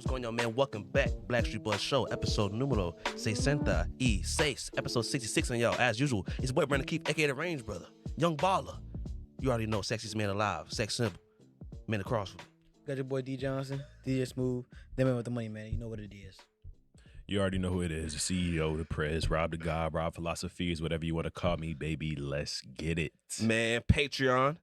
What's going on, man? Welcome back. Blackstreet Boys Show, episode numero 66, episode 66 on y'all. As usual, it's your boy Brandon Keith, aka the Range Brother, Young Baller. You already know, sexiest man alive, sex simple, man across from me. Got your boy D Johnson, DJ Smooth, that man with the money, man. You know what it is. You already know who it is. The CEO, the Prez, Rob the God, Rob Philosophies, whatever you want to call me, baby. Let's get it. Man, Patreon,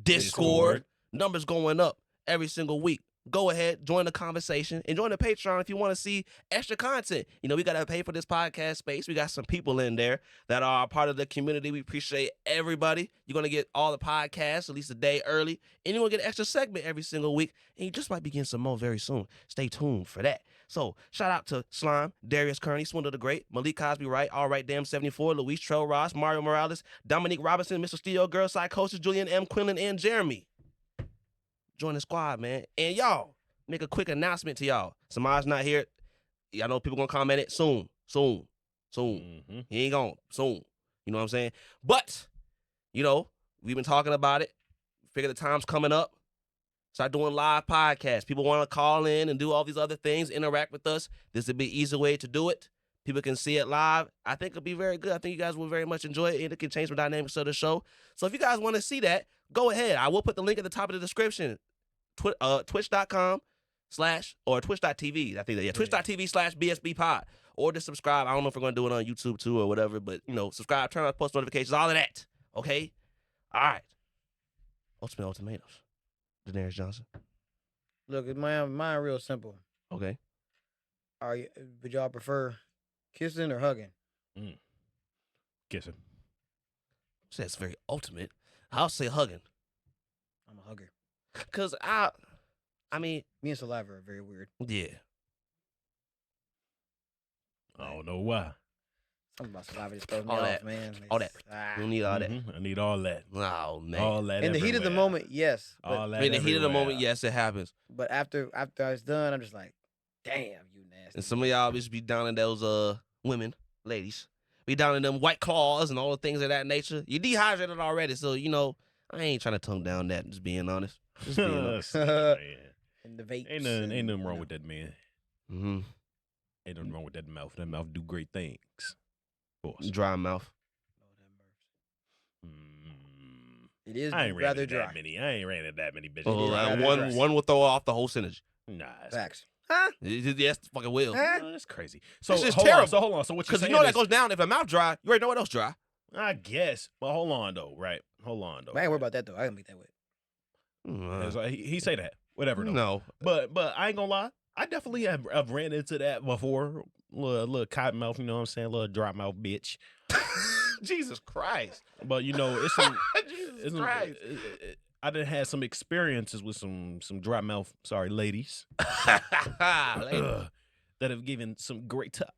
Discord, numbers going up every single week. Go ahead, join the conversation, and join the Patreon if you want to see extra content. You know, we got to pay for this podcast space. We got some people in there that are a part of the community. We appreciate everybody. You're going to get all the podcasts at least a day early, and you're going to get an extra segment every single week, and you just might be getting some more very soon. Stay tuned for that. So, shout out to Slime, Darius Kearney, Swindle the Great, Malik Cosby Wright, All Right Damn 74, Luis Trell Ross, Mario Morales, Dominique Robinson, Mr. Steel Girl, Psychosis, Julian M. Quinlan, and Jeremy. Join the squad, man. And y'all, make a quick announcement to y'all. Samaj's not here. I know people gonna comment it soon. Mm-hmm. He ain't gone soon. You know what I'm saying? But, you know, we've been talking about it. Figure the time's coming up. Start doing live podcasts. People want to call in and do all these other things, interact with us. This would be an easy way to do it. People can see it live. I think it'll be very good. I think you guys will very much enjoy it, and it can change the dynamics of the show. So if you guys want to see that, go ahead. I will put the link at the top of the description. Twitch.com/ or twitch.tv. I think that, twitch.tv/BSB pod. Or just subscribe. I don't know if we're going to do it on YouTube too or whatever, but, you know, subscribe, turn on post notifications, all of that. Okay? All right. Ultimatums. Daenerys Johnson. Look, mine real simple. Okay. Would y'all prefer kissing or hugging? Kissing. So that's very ultimate. I'll say hugging. I'm a hugger. Because I mean, Me and saliva are very weird. yeah. I don't know why. Something about saliva just throws me All off, that. man. All that. Ah. You don't need all that. Mhm. I need all that. Oh, man. All that. In the heat of the everywhere. moment, yes. All that. In the heat of the everywhere. moment, yes, it happens. But after it's done, I'm just like, damn, you nasty. And some of y'all just be down in those women, ladies. Be down in them White Claws and all the things of that nature. You dehydrated already, so, you know, I ain't trying to tongue down that, just being honest. Just being honest. Man. And the vapes. Ain't nothing wrong with that, man. Mm-hmm. Ain't nothing wrong with that mouth. That mouth do great things. Of course. Dry mouth. It is I ain't ran rather into dry. that many. I ain't ran into that many bitches. Oh, Yeah, and yeah, one that's right. one will throw off the whole synergy. Nah, it's Facts. Huh? Yes, fucking will. Huh? that's crazy. So This is hold terrible. on. So hold on. So what you Because you saying know that is, goes down. If the mouth dry, you already know what else dry. I guess. But hold on though, right? Hold on though. I ain't worried about that, though. I can make that with. It's like, he say that. Whatever though. No. But I ain't gonna lie. I definitely have ran into that before. Little cotton mouth, you know what I'm saying? Little dry mouth bitch. Jesus Christ. But you know, it's some. Jesus Christ. I done had some experiences with some dry mouth. Sorry, ladies. Lady. That have given some great top.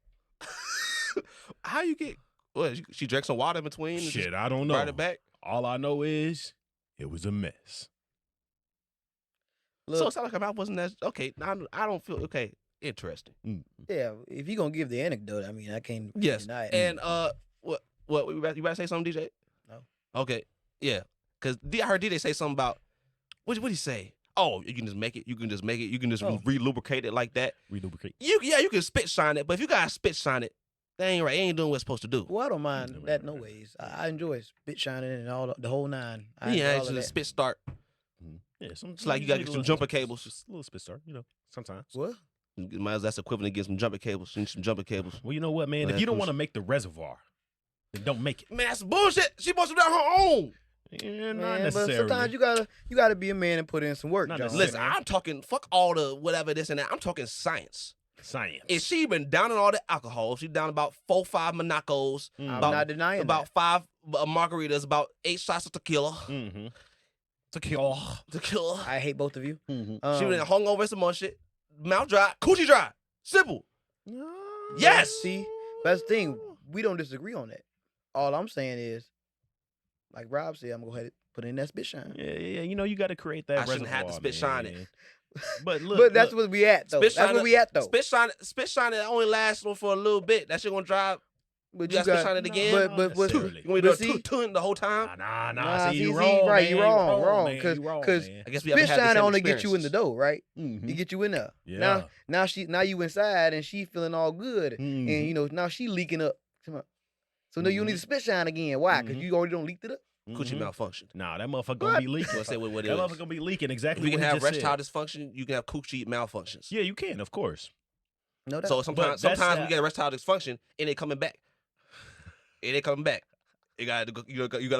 How you get? What? She drank some water in between. and Shit, just I don't know. brought it back. All I know is it was a mess. So it Look, sounded like her mouth wasn't that okay. I don't feel okay. Interesting. yeah, if you're going to give the anecdote, I mean, I can't Yes. deny it. And what you about to say something, DJ? No. Okay. Yeah. Because I heard DJ say something about what did he say? Oh, you can just make it. You can just make it. You can just re-lubricate it like that. Relubricate. You can spit shine it, but if you gotta spit shine it, that ain't right. It ain't doing what it's supposed to do. Well, I don't mind that no ways. I enjoy spit shining and all the whole nine. I Yeah, enjoy all it's of just a that. spit start. Yeah, It's like you gotta get some jumper cables. Just a little spit start, you know, sometimes. What? Might as that's equivalent to get some jumper cables. You need some jumper cables. Well, you know what, man? Well, If you don't that's want to make the reservoir, then don't make it. Man, that's bullshit. She supposed to do that on her own. Yeah, not Man, but necessarily. sometimes you gotta be a man and put in some work, Not John. necessarily. Listen, I'm talking fuck all the whatever this and that. I'm talking science. Science. If she been down in all the alcohol, she down about 4-5 Monacos, I'm about- not denying about 5 margaritas, about 8 shots of tequila. Mm-hmm. Tequila. I hate both of you. Mm-hmm. She been hung over some more shit. Mouth dry, coochie dry. Simple. Yes. See, that's the thing. We don't disagree on that. All I'm saying is, like Rob said, I'm gonna go ahead and put in that spit shine. Yeah. You know, you got to create that I shouldn't have to reservoir, spit shine it. man. But look, but that's look, where we at though. Spit That's where shine- we at though. Spit shine it only lasts for a little bit. That shit gonna dry But You got spit shine it again? But necessarily. You want me to see- do tune the whole time? Nah. See, you wrong, right? man. You wrong, man. because You wrong, because man. I guess we haven't spit had the shine same only get you in the experiences. door, right? Mhm. It get you in there. Yeah. Now you inside and she feeling all good, and you know now she leaking up. So now you need to spit shine again. Why? Because you already don't leaked it up. Coochie malfunctioned. Nah, that motherfucker gonna be leaking. Let's say what it That is. motherfucker gonna be leaking If exactly we can what have he just erectile said. dysfunction, you can have coochie malfunctions. Yeah, you can, of course. No doubt. So But sometimes that's we get erectile dysfunction and they coming back. It ain't coming back. You gotta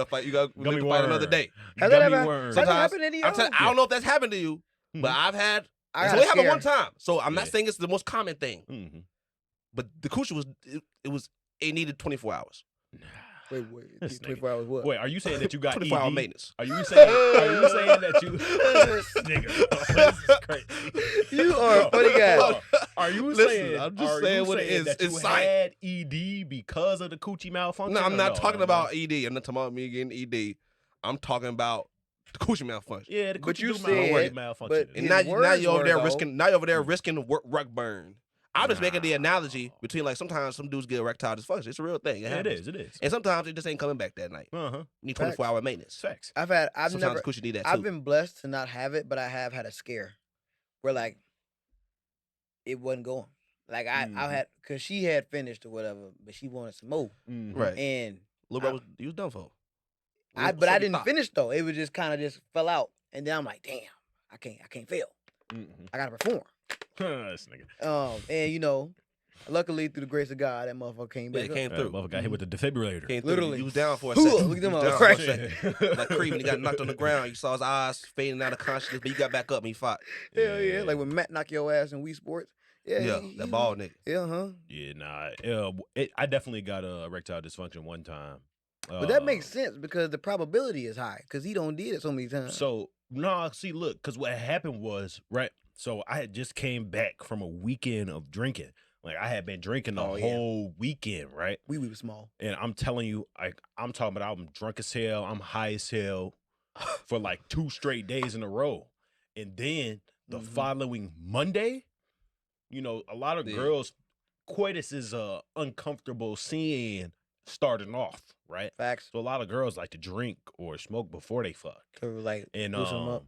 fight. You gotta Gummy fight another worm. day. Has that Gummy ever- worm. has that Sometimes happened to I'm telling, y'all? I don't know if that's happened to you, but I've had. I It's got only happened scared. one time, so I'm not Yeah. saying it's the most common thing. Mhm. But the coochie it needed 24 hours. Wait, This 24 hours what? Wait, are you saying that you got 24-hour ED? maintenance. Are you saying that you this nigga? This is crazy. You are a funny guy. Are you Listen, saying? I'm just are saying you what it is. That It's you science. had ED because of the coochie malfunction? No, I'm or not talking no? about ED. I'm not talking about me getting ED. I'm talking about the coochie malfunction. Yeah, the But coochie you do said- malfunction. but And his now words you're over were, there though- risking. Now you're over there risking rug burn. I'm just making the analogy between like sometimes some dudes get erectile dysfunction. It's a real thing. Yeah, it is. It is. And sometimes it just ain't coming back that night. Uh-huh. You need 24-hour maintenance. Facts. I've Sometimes never, coochie need that too. I've been blessed to not have it, but I have had a scare where like it wasn't going. Like I had, cause she had finished or whatever, but she wanted some more, Right. and Little bro, you was done for. but I didn't finish though. It was just kind of just fell out, and then I'm like, damn, I can't fail. I gotta perform. This nigga. And you know, luckily through the grace of God, that motherfucker came Yeah, back. it came through. Motherfucker got hit with the defibrillator. Came through. Literally. You was down for a Look second. at them You was all down for a cracking. second. Like Creed when he got knocked on the ground. You saw his eyes fading out of consciousness, but he got back up and he fought. Hell yeah, like when Matt knock your ass in Wii Sports. Yeah, That bald nigga. Yeah, huh? Yeah, nah. I definitely got a erectile dysfunction one time. But that makes sense because the probability is high because he don't did it so many times. So see, look, because what happened was right. So I had just came back from a weekend of drinking. Like I had been drinking the whole weekend, right? We was small. And I'm telling you, I'm talking about I'm drunk as hell, I'm high as hell for like 2 straight days in a row. And then the following Monday, you know, a lot of girls, coitus is a uncomfortable scene starting off, right? Facts. So a lot of girls like to drink or smoke before they fuck. To like And push them up.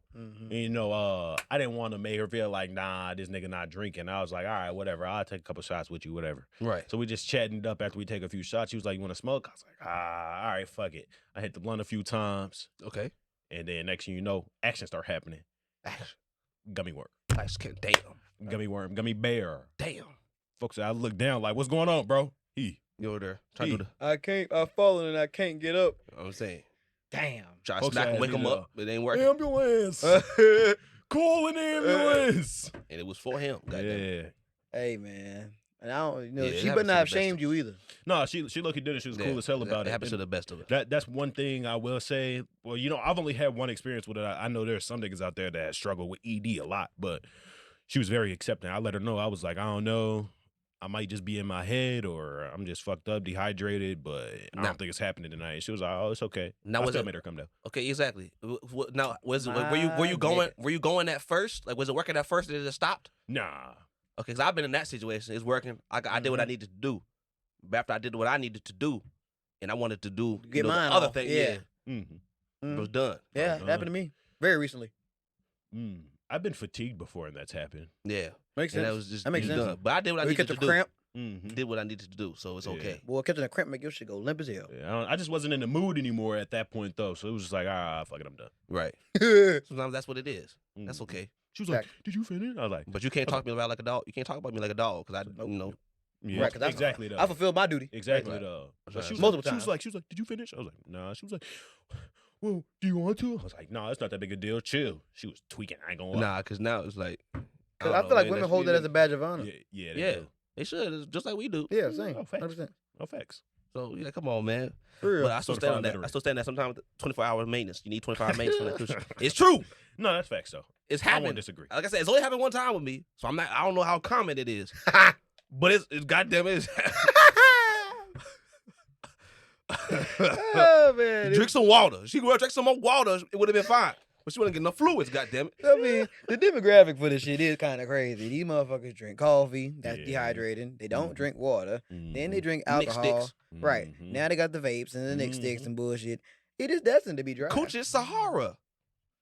you know, I didn't want to make her feel like, nah, this nigga not drinking. I was like, all right, whatever. I'll take a couple shots with you, whatever. Right. So we just chatting it up after we take a few shots. She was like, you want to smoke? I was like, all right, fuck it. I hit the blunt a few times. Okay. And then next thing you know, action start happening. Gummy worm. Damn. Gummy worm. Gummy bear. Damn. Folks, I look down like, what's going on, bro? You over there trying to do I've fallen and I can't get up. I'm saying. Damn. Try to Folks smack ass him, wake need him a up, but it ain't working. Ambulance. Call an ambulance. And it was for him. Goddamn. Yeah. Hey man. And I don't, you know, Yeah, it she happens better to not have the best shamed of you either. No, she lucky did it. She was cool as hell about It it. happens to And the best of us. that's one thing I will say. Well, you know, I've only had one experience with it. I know there's some niggas out there that struggle with ED a lot, but she was very accepting. I let her know. I was like, I don't know. I might just be in my head or I'm just fucked up, dehydrated, but I don't think it's happening tonight. She was like, oh, it's okay. Now I still made her come down. Okay, exactly. Now, were you going at first? Like, was it working at first and it just stopped? Nah. Okay, because I've been in that situation. It's working. I did what I needed to do. But after I did what I needed to do, and I wanted to do Get the mine other off. thing, Yeah. it was done. Yeah, it happened to me very recently. I've been fatigued before and that's happened. Yeah, Makes and sense. that was just That makes it was sense. done. But I did what I We needed catch to a do. cramp. Did what I needed to do, so it's okay. Boy, catching a cramp make your shit go limp as hell. Yeah, I just wasn't in the mood anymore at that point, though. So it was just like, fuck it, I'm done. Right. Sometimes that's what it is. That's okay. She was like, did you finish? I was like, But you can't talk to me about like a dog. You can't talk about me like a dog because I, you know. yeah, Right, 'cause exactly. Though. I fulfilled my duty. Exactly. Right. Though. Right. But she was Multiple like, times. she was like, did you finish? I was like, nah. She was like, well, do you want to? I was like, nah, it's not that big a deal. Chill. She was tweaking. I ain't gonna lie. Nah, because now it's like. Because I feel like women hold that as a badge of honor. Yeah, Yeah, do. they should. It's just like we do. Yeah, same. Oh, facts. 100%. No facts. So yeah, come on, man. For real. But I still stand on that. I still stand that sometimes 24-hour maintenance. You need 24-hour maintenance for that cushion. It's true. No, that's facts though. It's I happened. won't disagree. Like I said, it's only happened one time with me, so I don't know how common it is. But it's goddamn it. Oh man. Drink some water. She could drink some more water. It would have been fine. But you want to get no fluids, goddammit. I mean, the demographic for this shit is kind of crazy. These motherfuckers drink coffee, that's Yeah. dehydrating. They don't drink water. Then they drink Nick alcohol. sticks. Right. Now they got the vapes and the Nick sticks and bullshit. It is destined to be dry. Coochie is Sahara.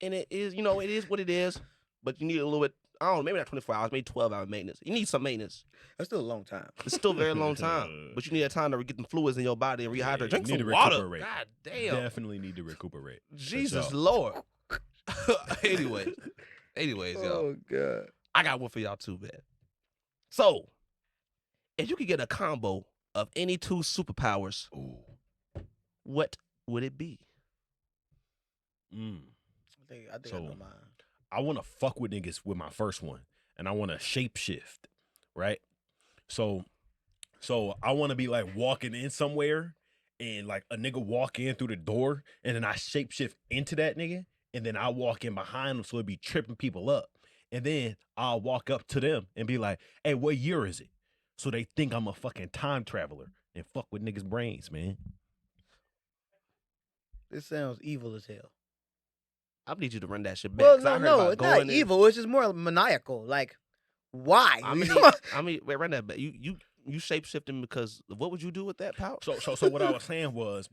And it is, it is what it is. But you need a little bit, I don't know, maybe not 24 hours, maybe 12-hour maintenance. You need some maintenance. That's still a long time. It's still a very long time. But you need that time to get the fluids in your body and rehydrate. Drink need some to water. recuperate. God damn. Definitely need to recuperate. Jesus sure. Lord. Anyways, y'all. Oh, God. I got one for y'all too, man. So, if you could get a combo of any two superpowers, what would it be? I think I know mine. I want to fuck with niggas with my first one, and I want to shapeshift, right? So I want to be like walking in somewhere, and like a nigga walk in through the door, and then I shapeshift into that nigga, and then I walk in behind them, so it be tripping people up, and then I'll walk up to them and be like, "Hey, what year is it?" So they think I'm a fucking time traveler and fuck with niggas' brains, man. This sounds evil as hell. I need you to run that shit back. Well, 'cause I heard no, about it's going not in- evil. It's just more maniacal. Like, why? Wait, run that back. You shape shifting because what would you do with that power? So what I was saying was,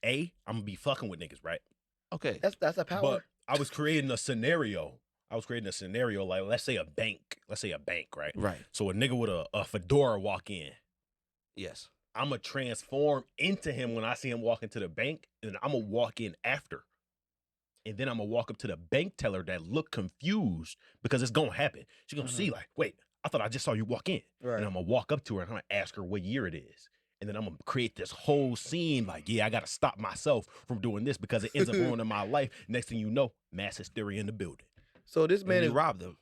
A, I'm gonna be fucking with niggas, right? Okay. That's a power. But I was creating a scenario. Like, let's say a bank, right? Right. So a nigga with a fedora walk in. Yes. I'm going to transform into him when I see him walk into the bank, and I'm going to walk in after. And then I'm going to walk up to the bank teller that look confused because it's going to happen. She's going to see like, wait, I thought I just saw you walk in. Right. And I'm going to walk up to her and I'm going to ask her what year it is. And then I'm going to create this whole scene like, yeah, I got to stop myself from doing this because it ends up ruining my life. Next thing you know, mass hysteria in the building. So this man And is you robbed them.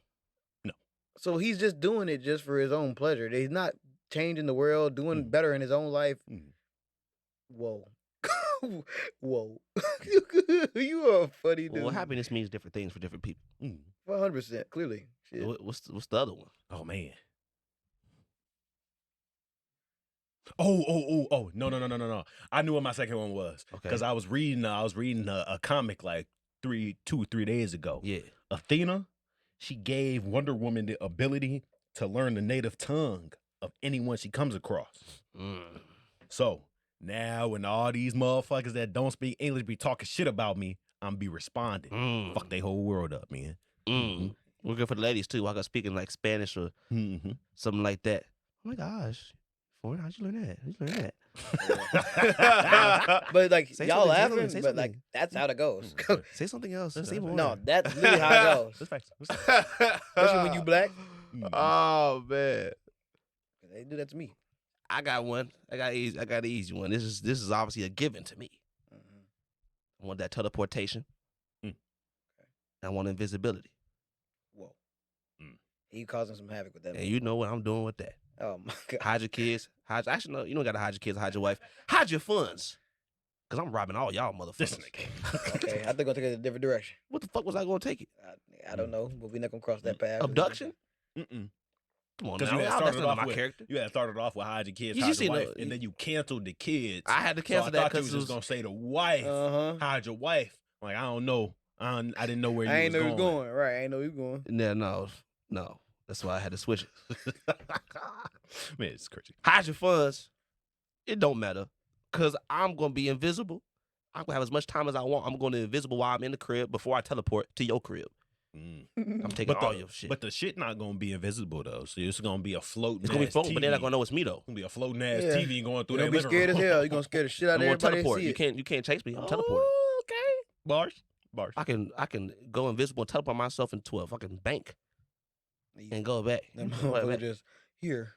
No. So he's just doing it just for his own pleasure. He's not changing the world, doing better in his own life. Whoa. Whoa. You are a funny dude. Well, happiness means different things for different people. 100%, clearly. Shit. What's the other one? Oh, man. Oh. No. I knew what my second one was. Okay. Because I was reading a comic like 3 days ago. Yeah. Athena, she gave Wonder Woman the ability to learn the native tongue of anyone she comes across. So now when all these motherfuckers that don't speak English be talking shit about me, I'm be responding. Fuck they whole world up, man. We're good for the ladies too. I got speaking like Spanish or something like that. Oh my gosh. Foreign, how'd you learn that? How'd you learn that? But like Say y'all something, say laughing, something, say but like something. that's how it goes. Say something else. Say more. No, that's literally how it goes. That's facts. Especially when you black. Oh man. They do that to me. I got one. I got an easy one. This is obviously a given to me. I want that teleportation. I want invisibility. Whoa. He causing some havoc with that. And you know what I'm doing with that. Oh my god. Hide your kids. Actually, no, you don't got to hide your kids. Hide your wife. Hide your funds. Because I'm robbing all y'all motherfuckers. Okay, I think I'm gonna take it a different direction. What the fuck was I going to take it? I don't know, but we're not gonna cross that path. Abduction? Mm-mm. Come on Because now. you had That's started not off my with character. you had started off with hide your kids, You hide just your seen wife, the- and then you canceled the kids. I had to cancel that I thought because you was just gonna say the wife, hide your wife. Like I don't know, I didn't know where you I ain't was know he was going. going. Right, I ain't know he was going. No. That's why I had to switch it. Man, it's crazy. Hide your funds. It don't matter. Because I'm going to be invisible. I'm going to have as much time as I want. I'm going to be invisible while I'm in the crib before I teleport to your crib. I'm taking all your shit. But the shit not gonna be invisible though. So it's gonna be a floating. It's gonna be fun, TV. but they're not gonna know it's me though. It's gonna be a floating ass Yeah. TV going through You're that gonna be scared as hell. You're gonna scare the shit out I'm of gonna everybody. teleport. See You can't chase me. I'm teleporting. Oh, okay. Bars. I can go invisible and teleport myself in 12. I can bank and go back. That Go motherfucker back. just here.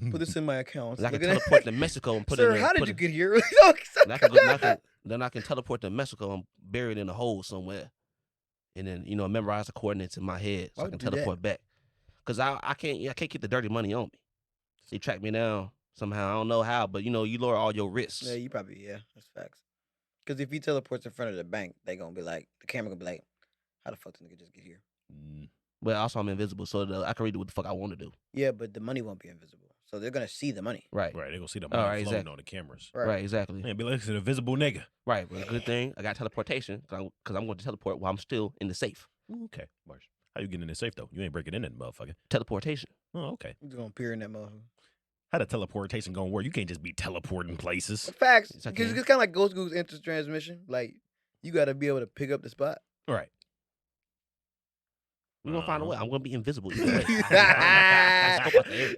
Put this in my account. And I can Look at teleport that. to Mexico and put Sir, it in. how did put you it- get here? and then I can teleport to Mexico and bury it in a hole somewhere, and then memorize the coordinates in my head so Why I can would you do that? teleport back. Cause I can't keep the dirty money on me. So they track me down somehow. I don't know how, but you lower all your risks. Yeah, you probably that's facts. Because if he teleports in front of the bank, they gonna be like, the camera gonna be like, how the fuck this nigga just get here? But also I'm invisible, so I can read what the fuck I want to do. Yeah, but the money won't be invisible. so they're gonna see the money. Right. Right, they gonna see the All money right, floating exactly. on the cameras. Right. Exactly. Man, be like, it's an invisible nigga. Right. But a good thing I got teleportation because I'm going to teleport while I'm still in the safe. Okay, Marsh. How you getting in the safe though? You ain't breaking in that motherfucker. Teleportation. Oh, okay. He's gonna appear in that motherfucker. How the teleportation gonna work? You can't just be teleporting places. Facts, Yes, I because can. it's kind of like Ghost Goose instant transmission. Like you got to be able to pick up the spot. Right. We're going to find a way. I'm going to be invisible. either way.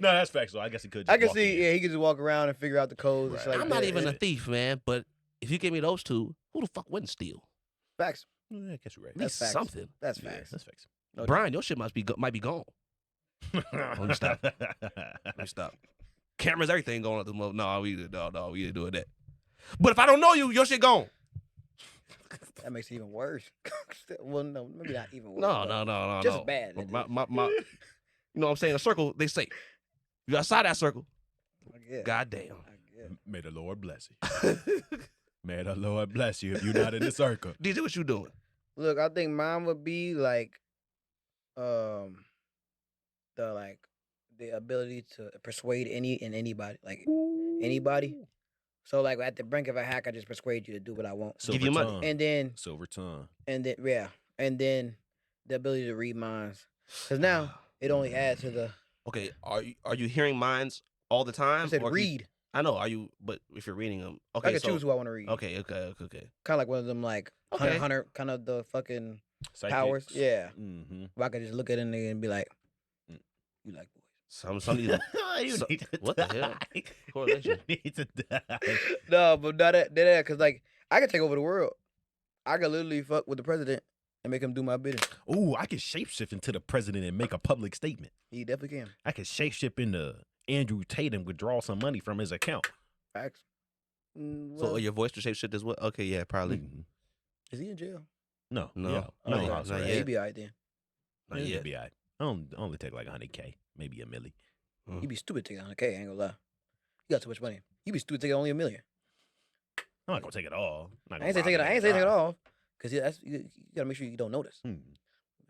no, that's facts. So I guess he could. Just I can walk see. in. Yeah, he could just walk around and figure out the codes. Right. Like I'm not that. even Yeah. a thief, man. But if you give me those two, who the fuck wouldn't steal? Facts. Yeah, I guess you're right. At That's least facts. something. That's Yeah, facts. that's facts. No Brian, your shit might be gone. Let me stop. Let me stop. Cameras, everything going at the moment. No, we ain't doing that. But if I don't know you, your shit gone. That makes it even worse. Well, no, maybe not even worse. No, but no. Just no. bad. My, you know what I'm saying? A circle, they say. You outside that circle, I guess. goddamn. I guess. May the Lord bless you. May the Lord bless you if you're not in the circle. DJ, what you doing? Look, I think mine would be like, the ability to persuade anybody, like anybody. So like at the brink of a hack, I just persuade you to do what I want, Give you money. tongue. and then Silver tongue. the ability to read minds, because now it only adds to the. Okay, are you hearing minds all the time? I said or can you- read. I know. Are you? But if you're reading them, okay. I can so, choose who I want to read. Okay. Kind of like one of them like Okay. Hunter, kind of the fucking Psychics. powers. Yeah. Mm-hmm. Where I could just look at a nigga and be like, Mm. "You like boys." Some of these. You So- need to what the hell? die. Correlation. You need to die. No, but not that, because like I could take over the world. I could literally fuck with the president and make him do my bidding. Ooh, I could shapeshift into the president and make a public statement. He definitely can. I could shapeshift into Andrew Tate and withdraw some money from his account. Facts. So your voice to shape shit as well? Okay, yeah, probably. Mhm. Is he in jail? No, No. yeah. Oh, No, yeah, that's not right. yet. He be alright then. Not Yeah, yet. it'd be all right. I only take like 100K, maybe a milli. He'd be stupid taking 100K. I ain't gonna lie. You got too much money. He'd be stupid taking only $1 million. I'm not gonna take it all. Not I gonna ain't say rob take it. a I nigga ain't say take it dry. all. Cause you gotta make sure you don't notice.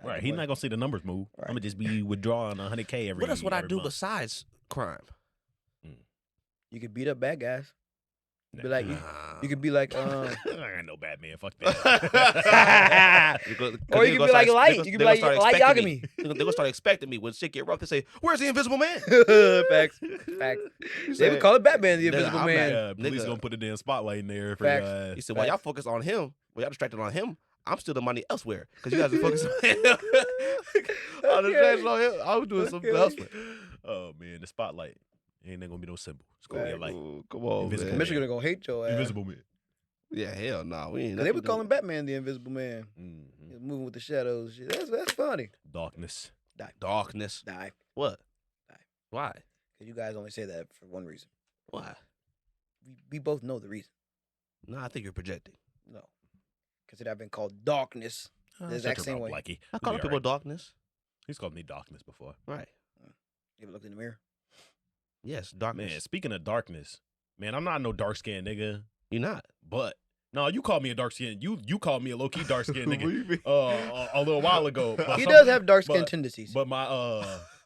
Right, he's not gonna see the numbers move. Right. I'm gonna just be withdrawing 100K every. What else would I every do month. besides crime? You could beat up bad guys. Nah. Be like, you could be like, I ain't no Batman. Fuck that. or you could be like light. You could be like light Yagami. They're gonna start expecting me when shit get rough. They say, "Where's the Invisible Man?" Facts. They would call it Batman, the Nigga, Invisible I'm Man. not- Police Nigga. gonna put a damn spotlight in there for Facts. your He ass. said, "While y'all focus on him, while y'all distracted on him, I'm still the money elsewhere because you guys are focused on him." I'm distracted on him. I was doing something Okay. elsewhere. Oh man, the spotlight ain't gonna be no symbol. It's gonna be a light. Ooh, come on, Invisible man. Michigan gonna hate your ass. Invisible man. Yeah, hell no, we ain't. Cause they nothing would to call do him Batman, the Invisible Man. Mm-hmm. He's moving with the shadows. Shit. That's funny. Darkness. with darkness. Die. What? Die. Why? Cause you guys only say that for one reason. Why? We both know the reason. No, I think you're projecting. No. Cause it have been called darkness. The exact Shut same your way. mouth, Blackie. I We'll call be people alright. darkness. He's called me darkness before. Right. You ever looked in the mirror? Yes, darkness. Man, speaking of darkness, man, I'm not no dark skinned nigga, You're not. but no, you called me a dark skin. You called me a low key dark skinned What do nigga you mean? a little while ago. But He some- does have dark skin but- tendencies. But my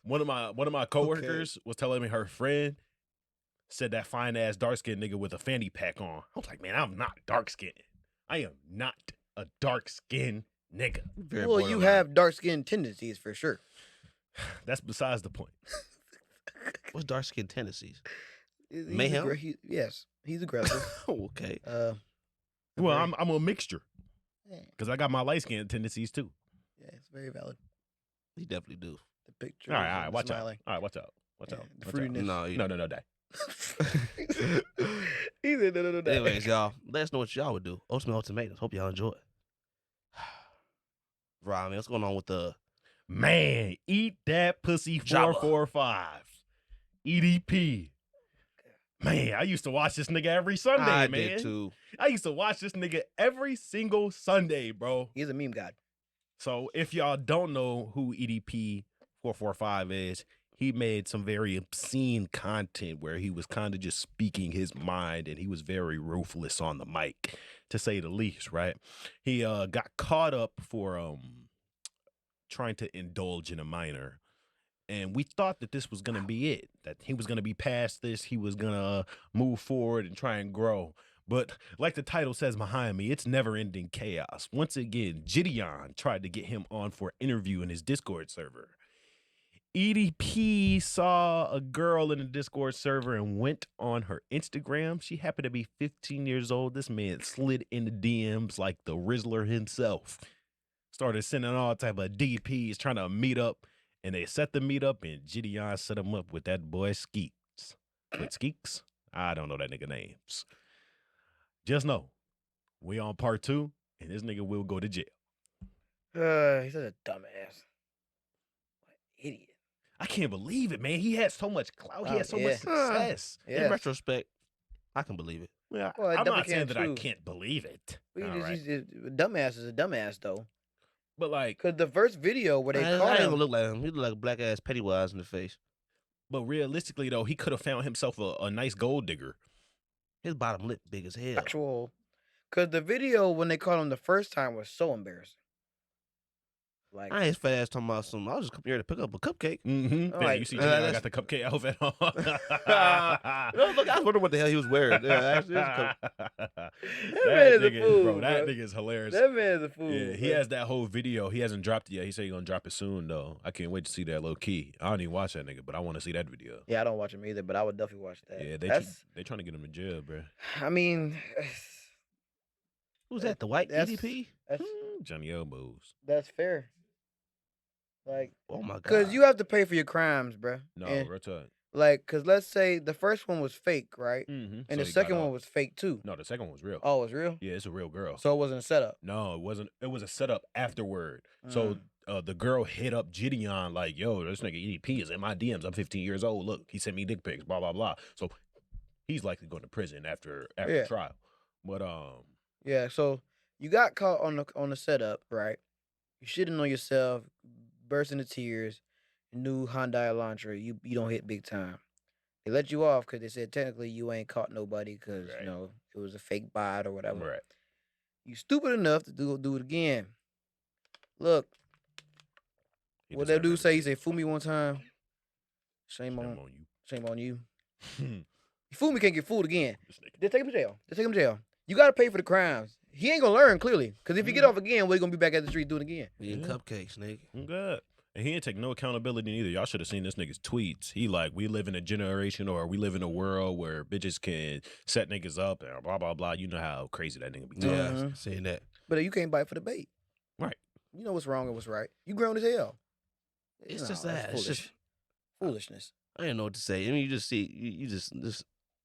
one of my coworkers was telling me her friend said that fine ass dark skinned nigga with a fanny pack on. I was like, man, I'm not dark skinned. I am not a dark skinned nigga. Very Well, you borderline. have dark skin tendencies for sure. That's besides the point. What's dark skin tendencies? He's Mayhem? yes, he's aggressive. Okay. Well, very- I'm a mixture Yeah, because I got my light skin tendencies too. yeah, it's very valid. You definitely do. The picture. All right, watch out. All right, watch out. Watch Yeah, out. the Watch fruitiness. out. No, you, No, die. He said no. Anyways, y'all, let us know what y'all would do. Ultimatums. Hope y'all enjoy it. Right, man, what's going on with the Man, eat that pussy Jabba. 445. EDP. Man, I used to watch this nigga every Sunday, I man. did too. I used to watch this nigga every single Sunday, bro. He's a meme god. So if y'all don't know who EDP 445 is, he made some very obscene content where he was kind of just speaking his mind and he was very ruthless on the mic, to say the least, right? He got caught up for trying to indulge in a minor And we thought that this was going to be it, that he was going to be past this. He was going to move forward and try and grow. But like the title says behind me, it's never-ending chaos. Once again, Deion tried to get him on for an interview in his Discord server. EDP saw a girl in the Discord server and went on her Instagram. She happened to be 15 years old. This man slid in the DMs like the Rizzler himself. Started sending all type of DPs trying to meet up. And they set the meet up, and Gideon set him up with that boy Skeeks. With Skeeks? I don't know that nigga names. Just know, we on part 2, and this nigga will go to jail. He's such a dumbass. What an idiot. I can't believe it, man. He had so much clout. He had so much success. In retrospect, I can believe it. Well, Well, I I'm not definitely saying can that I too. can't believe it. Well, All right. a dumbass is a dumbass, though. But, like, Because the first video where they I caught ain't him. gonna look like him. He look like a black ass Pennywise in the face. but realistically, though, he could have found himself a nice gold digger. His bottom lip big as hell. Actual. Because the video when they caught him the first time was so embarrassing. Like, I ain't fast talking about some. I was just coming here to pick up a cupcake. Mm-hmm. All Yeah, right. you see, That's- I got the cupcake outfit on. Look, I was wondering what the hell he was wearing. Yeah, actually, it's that man is a nigga, fool, bro. That bro. nigga is hilarious. that man's a fool. Yeah, he bro. has that whole video. He hasn't dropped it yet. He said he's gonna drop it soon, though. I can't wait to see that low key. I don't even watch that nigga, but I want to see that video. Yeah, I don't watch him either, but I would definitely watch that. Yeah, they trying to get him in jail, bro. I mean, Who's that? The white That's- EDP? that's Johnny Elbows. that's fair. Like, Oh my god. because you have to pay for your crimes, bruh. No, And, real talk. like, because let's say the first one was fake, right? Mm-hmm. And the second one was fake too. No, the second one was real. Oh, it's real? Yeah, it's a real girl. So it wasn't a setup. No, it wasn't. It was a setup afterward. So the girl hit up Gideon like, "Yo, this nigga EDP is in my DMs. I'm 15 years old. Look, he sent me dick pics. Blah blah blah." So he's likely going to prison after Yeah. trial. But Yeah, so you got caught on the setup, right? You shitting on yourself, bursting into tears, new Hyundai Elantra. You don't hit big time. They let you off because they said technically you ain't caught nobody because Right. you know it was a fake bot or whatever. right. You stupid enough to do it again. Look, He what that deserved dude say? He everything. said, "Fool me one time, shame Shame on on shame on you. you. You fool me, can't get fooled again. This nigga. Just take him to jail. Just take him to jail. You got to pay for the crimes. He ain't gonna learn clearly because if he get off again, we're gonna be back at the street doing it again. Eating Yeah. cupcakes, nigga. I'm good. And he didn't take no accountability either. Y'all should have seen this nigga's tweets. He like, we live in a generation or we live in a world where bitches can set niggas up and blah, blah, blah. You know how crazy that nigga be talking. Yeah, Mhm. seeing that. But you can't bite for the bait. Right. You know what's wrong and what's right. You grown as hell. It's No, just that's that. It's foolish. just Foolishness. I didn't know what to say. I mean, you just see, you just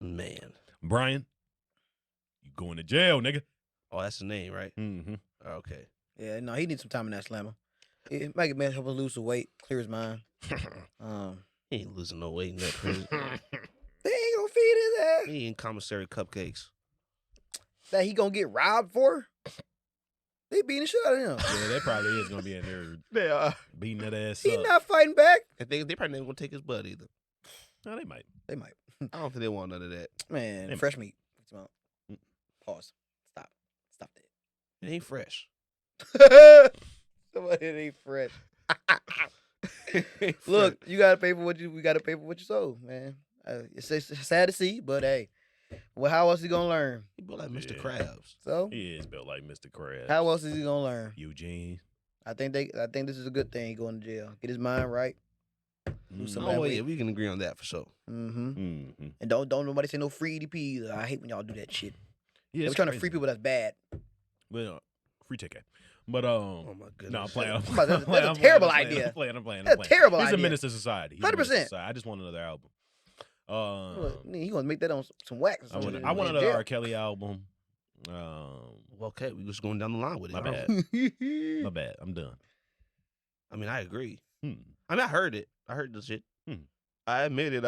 man. Brian, you going to jail, nigga. Oh, that's the name, right? Mm-hmm. Okay. Yeah, no, he needs some time in that slammer. It might get man help him lose some weight, clear his mind. He ain't losing no weight in that prison. They ain't gonna feed his ass. He eating commissary cupcakes. That he gonna get robbed for? They beating the shit out of him. Yeah, that probably is going to be in there They are. beating that ass He up. not fighting back. I think they probably ain't gonna take his butt either. No, they might. They might. I don't think they want none of that. Man, They fresh meat. Mm. Pause. Stop It ain't fresh. that. Somebody that ain't fresh. It ain't Look, fresh. you gotta pay for what you gotta pay for what you sold, man. It's sad to see, but hey, well, how else he gonna learn? He built like Mr. Yeah. Krabs. So He is built like Mr. Krabs. how else is he gonna learn? Eugene. I think this is a good thing. Going to jail, get his mind right. Do some Oh bad yeah, weight. we can agree on that for sure. Mm-hmm. Mm-hmm. And don't nobody say no free EDP either. I hate when y'all do that shit. Yeah, They it's trying to crazy. free people that's bad. Well, free ticket. But Oh my goodness. no, I'm playing. I'm about to- that's a terrible idea. I'm playing. That's a terrible He's idea. a menace to society. He's a menace to 100%. society. I just want another album. Look, he gonna make that on some wax. Or I something want in another jail. R. Kelly album. Well, okay, we just going down the line with it. My bro. bad. My bad. I'm done. I mean, I agree. Hmm. I mean, I heard it. I heard the shit. Hmm. I admit it.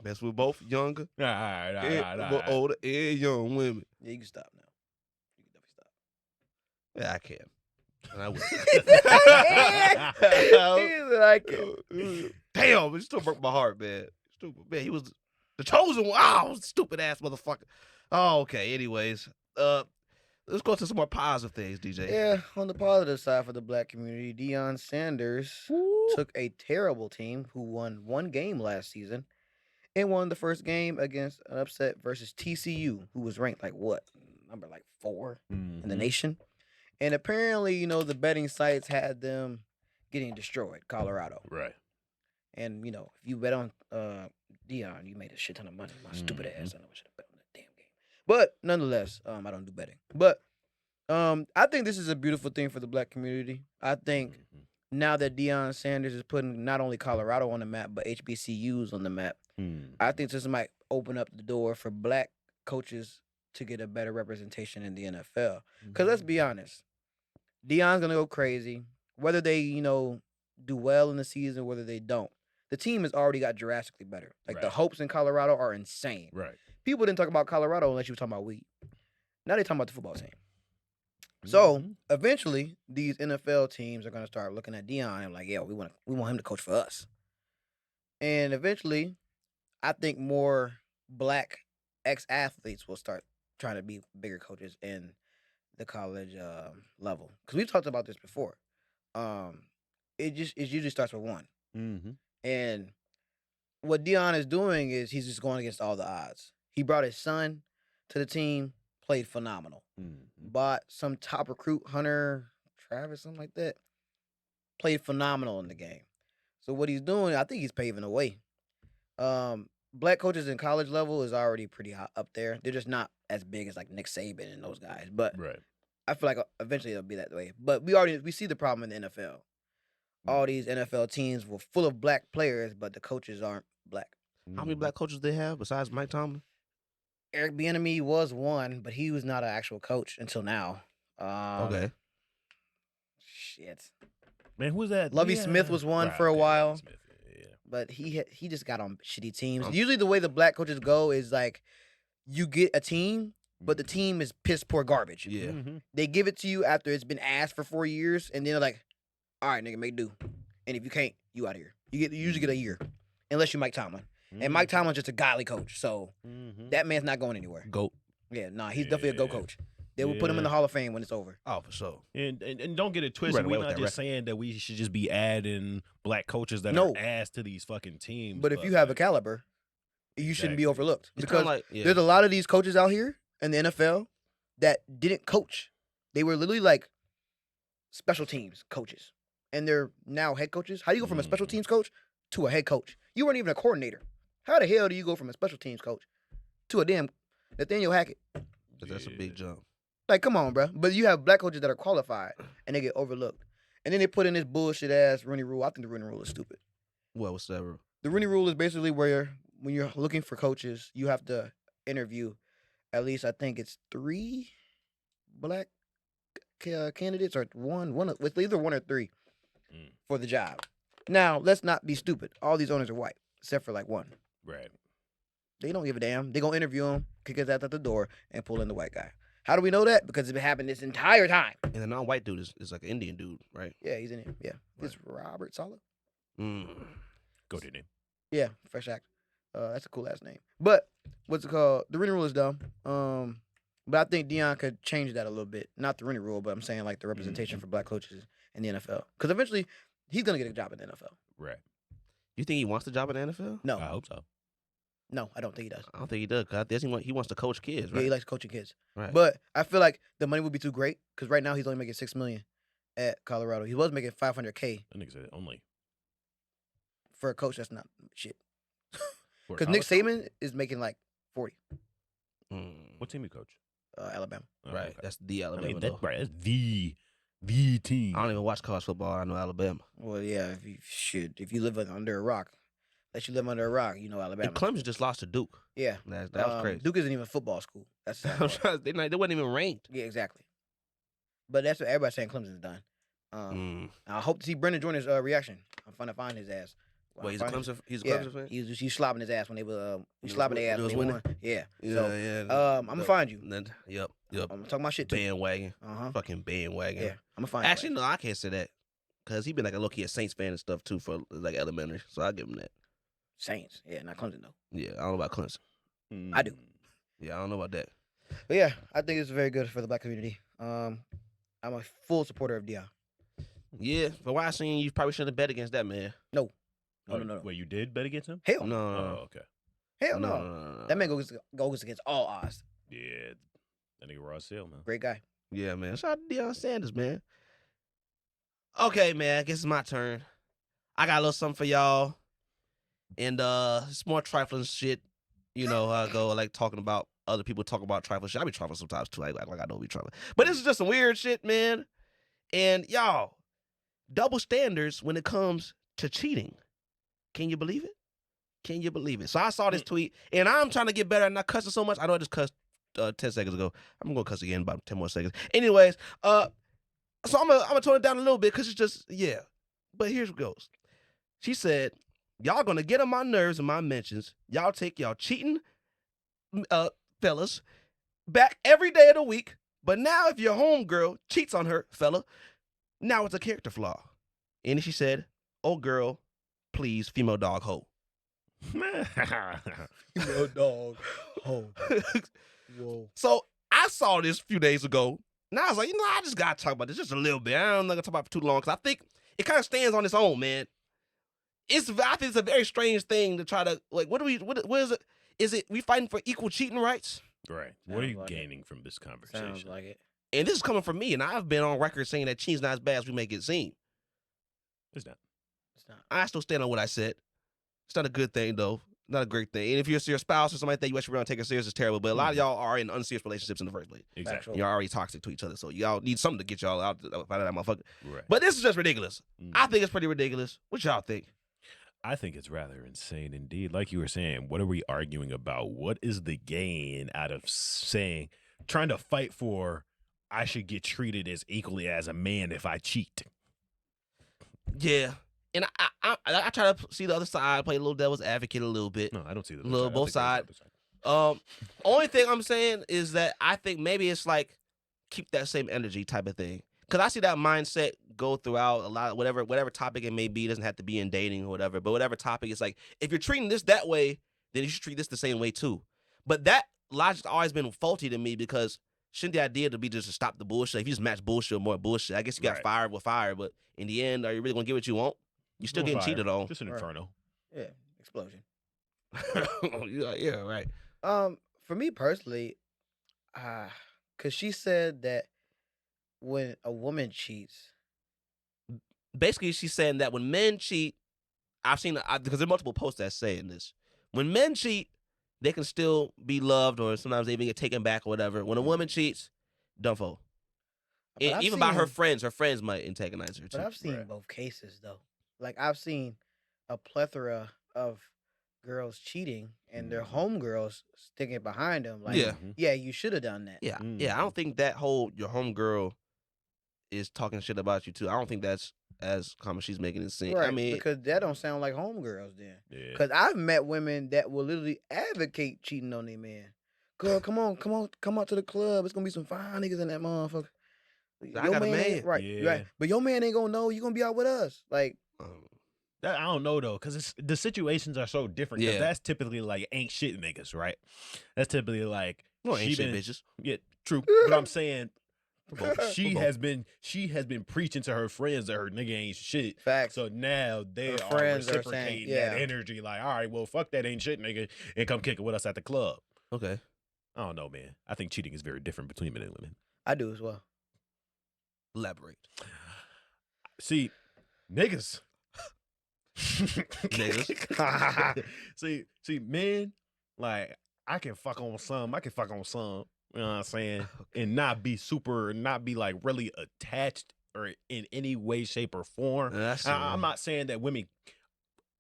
That's we're both younger, All right. we're older, and young women. Yeah, you can stop now. You can definitely stop. Yeah, I can. And I will. He said, I can't. Damn, it still broke my heart, man. Stupid man. He was the chosen one. Oh, stupid ass motherfucker. Oh, okay. Anyways, Let's go to some more positive things, DJ. Yeah, on the positive side for the black community, Deion Sanders took a terrible team who won one game last season and won the first game against an upset versus TCU, who was ranked number 4 in the nation. And apparently, the betting sites had them getting destroyed, Colorado. Right. And, if you bet on Deion, you made a shit ton of money. My stupid ass. I know I should have bet on that damn game. But nonetheless, I don't do betting. But I think this is a beautiful thing for the black community. I think now that Deion Sanders is putting not only Colorado on the map, but HBCUs on the map, I think this might open up the door for black coaches to get a better representation in the NFL. Because let's be honest, Deion's going to go crazy. Whether they, do well in the season, whether they don't. The team has already got drastically better. Like, the hopes in Colorado are insane. Right. People didn't talk about Colorado unless you were talking about weed. Now they're talking about the football team. So eventually, these NFL teams are going to start looking at Deion and like, yeah, we want him to coach for us. And eventually, I think more black ex-athletes will start trying to be bigger coaches in the college level. Because we've talked about this before. It usually starts with one. And what Deion is doing is he's just going against all the odds. He brought his son to the team, played phenomenal. Bought some top recruit, Hunter Travis, something like that. Played phenomenal in the game. So what he's doing, I think he's paving the way. Black coaches in college level is already pretty high up there. They're just not as big as like Nick Saban and those guys. But I feel like eventually it'll be that way. But we see the problem in the NFL. All these NFL teams were full of black players, but the coaches aren't black. How many black coaches they have besides Mike Tomlin? Eric Bieniemy was one, but he was not an actual coach until now. Okay. Shit. Man, who's that? Lovie Smith was one for a while. Smith, yeah. But he just got on shitty teams. Usually the way the black coaches go is like you get a team, but the team is piss poor garbage. Yeah. They give it to you after it's been asked for 4 years, and then they're like, all right, nigga, make do. And if you can't, you out of here. You usually get a year, unless you're Mike Tomlin. And Mike Tomlin's just a godly coach, so that man's not going anywhere. Goat. Yeah, he's definitely a go coach. They will put him in the Hall of Fame when it's over. Oh, for sure. And don't get it twisted. We're not just saying that we should just be adding black coaches that are ass to these fucking teams. But if you have a caliber, you shouldn't be overlooked. It's because there's a lot of these coaches out here in the NFL that didn't coach. They were literally like special teams coaches. And they're now head coaches. How do you go from a special teams coach to a head coach? You weren't even a coordinator. How the hell do you go from a special teams coach to a damn Nathaniel Hackett? That's a big jump. Like, come on, bro. But you have black coaches that are qualified, and they get overlooked. And then they put in this bullshit-ass Rooney Rule. I think the Rooney Rule is stupid. What's that rule? The Rooney Rule is basically where when you're looking for coaches, you have to interview at least, I think it's 3 black candidates or one with either 1 or 3 for the job. Now, let's not be stupid. All these owners are white, except for like 1. Right. They don't give a damn. They're going to interview him, kick his ass out the door, and pull in the white guy. How do we know that? Because it's been happening this entire time. And the non-white dude is like an Indian dude, right? Yeah, he's in it. Yeah. Right. It's Robert Saleh. Go to name. Yeah, fresh act. That's a cool ass name. But what's it called? The Rooney Rule is dumb. But I think Deion could change that a little bit. Not the Rooney Rule, but I'm saying like the representation for black coaches in the NFL. Because eventually he's gonna get a job in the NFL. Right. You think he wants the job in the NFL? No, I hope so. No, I don't think he does. I don't think he does. Cause I think he wants to coach kids, right? Yeah, he likes coaching kids. Right. But I feel like the money would be too great because right now he's only making $6 million at Colorado. He was making $500K. That nigga said only for a coach. That's not shit. Because Nick Saban is making like 40. What team you coach? Alabama. Right. Okay. That's the Alabama. I mean, that's the team. I don't even watch college football. I know Alabama. Well, yeah. If you live under a rock, let you live under a rock, you know Alabama. And Clemson just lost to Duke. Yeah. That was crazy. Duke isn't even a football school. That's they wasn't even ranked. Yeah, exactly. But that's what everybody's saying Clemson's done. I hope to see Brendan Joyner's reaction. I'm trying to find his ass. Well, he's a Clemson fan? He's slobbing his ass when they were slobbing their ass when they won. Yeah. Yeah. I'm gonna find you. Yep. I'm talking about shit too. Bandwagon. Fucking bandwagon. Yeah. I'm gonna find you. Actually, no, I can't say that. Cause he been like a low-key Saints fan and stuff too for like elementary. So I'll give him that. Saints. Yeah, not Clemson though. Yeah, I don't know about Clemson. I do. Yeah, I don't know about that. But yeah, I think it's very good for the black community. I'm a full supporter of Deion. Yeah, but what I seen, you probably shouldn't have bet against that man. No. No. Wait, you did bet against him? Hell No, no. no, Oh, okay. Hell no, no. no, no, no. That man goes against all odds. Yeah, that nigga Raw Sale, man. Great guy. Yeah, man. Shout out to Deion Sanders, man. Okay, man. I guess it's my turn. I got a little something for y'all, and it's more trifling shit. You know, I go like talking about other people talking about trifling shit. I be trifling sometimes too. Like I don't be trifling, but this is just some weird shit, man. And y'all, double standards when it comes to cheating. Can you believe it? Can you believe it? So I saw this tweet, and I'm trying to get better at not cussing so much. I know I just cussed 10 seconds ago. I'm gonna cuss again in about 10 more seconds. Anyways, so I'm gonna tone it down a little bit because it's just But here's what goes. She said, "Y'all gonna get on my nerves and my mentions. Y'all take y'all cheating, fellas, back every day of the week. But now if your homegirl cheats on her, fella, now it's a character flaw." And then she said, "Oh girl, please, female dog hoe." No dog. Oh. Whoa. So I saw this a few days ago, and I was like, I just gotta talk about this just a little bit. I'm not gonna talk about it for too long because I think it kind of stands on its own, man. I think it's a very strange thing to try to like. What is it? Is it we fighting for equal cheating rights? Right. What are you Sounds like gaining from this conversation? Sounds like it. And this is coming from me, and I've been on record saying that cheating's not as bad as we make it seem. It's not. It's not. I still stand on what I said. It's not a good thing though. Not a great thing. And if you're your spouse or something like that, you actually want to take it serious. It's terrible. But a lot of y'all are in unserious relationships in the first place. Exactly. You're already toxic to each other, so y'all need something to get y'all out of that motherfucker. Right. But this is just ridiculous. I think it's pretty ridiculous. What y'all think? I think it's rather insane indeed. Like you were saying, what are we arguing about? What is the gain out of trying to fight for, I should get treated as equally as a man if I cheat? Yeah. And I try to see the other side, play a little devil's advocate a little bit. No, I don't see the Little other both side. I think there's Only thing I'm saying is that I think maybe it's like keep that same energy type of thing. Because I see that mindset go throughout a lot, whatever topic it may be. It doesn't have to be in dating or whatever, but whatever topic, it's like, if you're treating this that way, then you should treat this the same way too. But that logic's always been faulty to me because shouldn't the idea to be just to stop the bullshit? If you just match bullshit with more bullshit, I guess you got Right. fired with fire, but in the end, are you really going to get what you want? You're still getting cheated on. Just an Right. inferno. Yeah. Explosion. Yeah, right. For me personally, cause she said that when a woman cheats, Basically, she's saying that when men cheat, I've seen because there are multiple posts that saying this. When men cheat, they can still be loved, or sometimes they even get taken back or whatever. When a woman cheats, done for. But I've Even by her seen- friends might antagonize her too. but I've seen Right. both cases though. Like I've seen a plethora of girls cheating and their homegirls sticking behind them. Like, Yeah. yeah, you should have done that. Yeah, Mm. yeah. I don't think that whole your homegirl is talking shit about you too. I don't think that's as common she's making it seem. Right, I mean, because that don't sound like homegirls then. Yeah. Because I've met women that will literally advocate cheating on their man. Girl, come out to the club. It's gonna be some fine niggas in that motherfucker. I got a man. ain't- right, Yeah. right. But your man ain't gonna know you gonna be out with us. Like, I don't know though, because the situations are so different. 'Cause Yeah. that's typically like ain't shit niggas, right? That's typically like no, ain't she shit been- bitches. Yeah, true. But I'm saying she has been preaching to her friends that her nigga ain't shit. facts. So now they Her are friends are saying, reciprocating yeah. that energy. Like, all right, well, fuck that ain't shit nigga, and come kick it with us at the club. Okay. I don't know, man. I think cheating is very different between men and women. I do as well. Elaborate. See, niggas. Niggas. see, men, like, I can fuck on some. You know what I'm saying? And not be like really attached or in any way, shape, or form. That's I'm not saying that women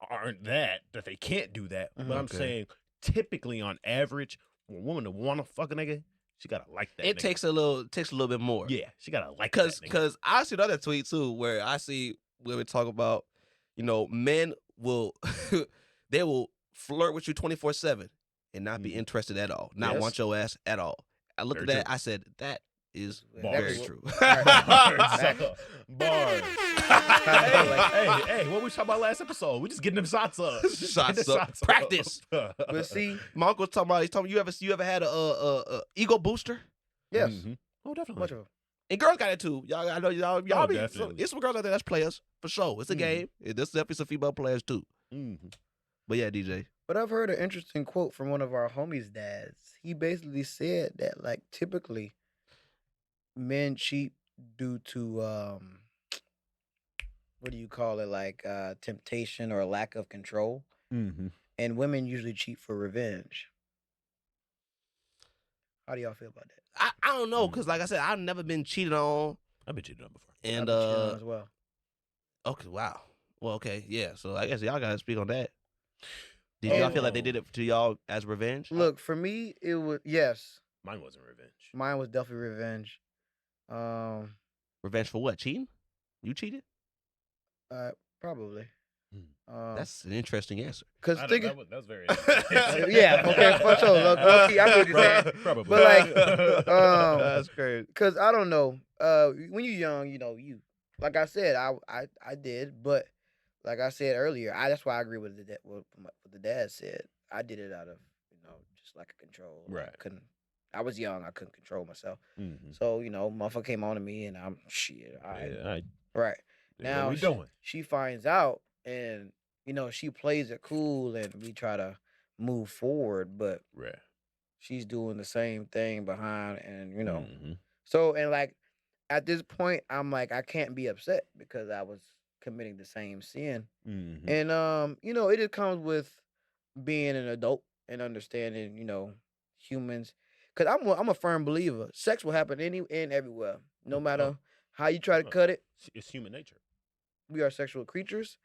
aren't that they can't do that. But I'm Okay. saying typically on average, when a woman to want to fuck a nigga, she gotta like that. It nigga. takes a little bit more. Yeah, she gotta like that. nigga. Because I see another tweet too where I see women talk about, men will they will flirt with you 24/7 and not be interested at all, not Yes. want your ass at all. I looked Very at that, true. I said that is Bars. very true. Bars. Bars. Hey, what we talking about last episode? We just getting them shots up. Shots up. Practice. But see, My uncle's talking about. He's talking. You ever had a ego booster? yes, Oh, definitely. much of them. And girls got it too. Y'all, I know y'all be. Definitely. It's some girls out there that's players for sure. It's a game. There's definitely some female players too. But yeah, DJ. But I've heard an interesting quote from one of our homies' dads. He basically said that, like, typically men cheat due to what do you call it, like temptation or lack of control, and women usually cheat for revenge. How do y'all feel about that? I don't know, because like I said, I've never been cheated on. I've been cheated on before. And I've been cheated on as well. Okay, wow. Well, okay, yeah. So I guess y'all gotta speak on that. Did y'all feel like they did it to y'all as revenge? Look, for me, it was yes. Mine wasn't revenge. Mine was definitely revenge. Revenge for what? Cheating? You cheated? Probably. That's an interesting answer. Cause That was very. yeah, okay, for sure. Look, I know what you're saying. Probably. But like, That's crazy. cause I don't know. When you're young, you like I said, I did, but like I said earlier, that's why I agree with what the dad said. I did it out of just lack of control. Right. I was young. I couldn't control myself. So motherfucker came on to me, and I'm shit. Right. Now what we doing? she finds out, and she plays it cool, and we try to move forward, but Right. she's doing the same thing behind, and so, and like at this point, I'm like, I can't be upset because I was committing the same sin, and it just comes with being an adult and understanding, humans. Cause I'm a firm believer. Sex will happen any and everywhere, no matter how you try to cut it. It's human nature. We are sexual creatures.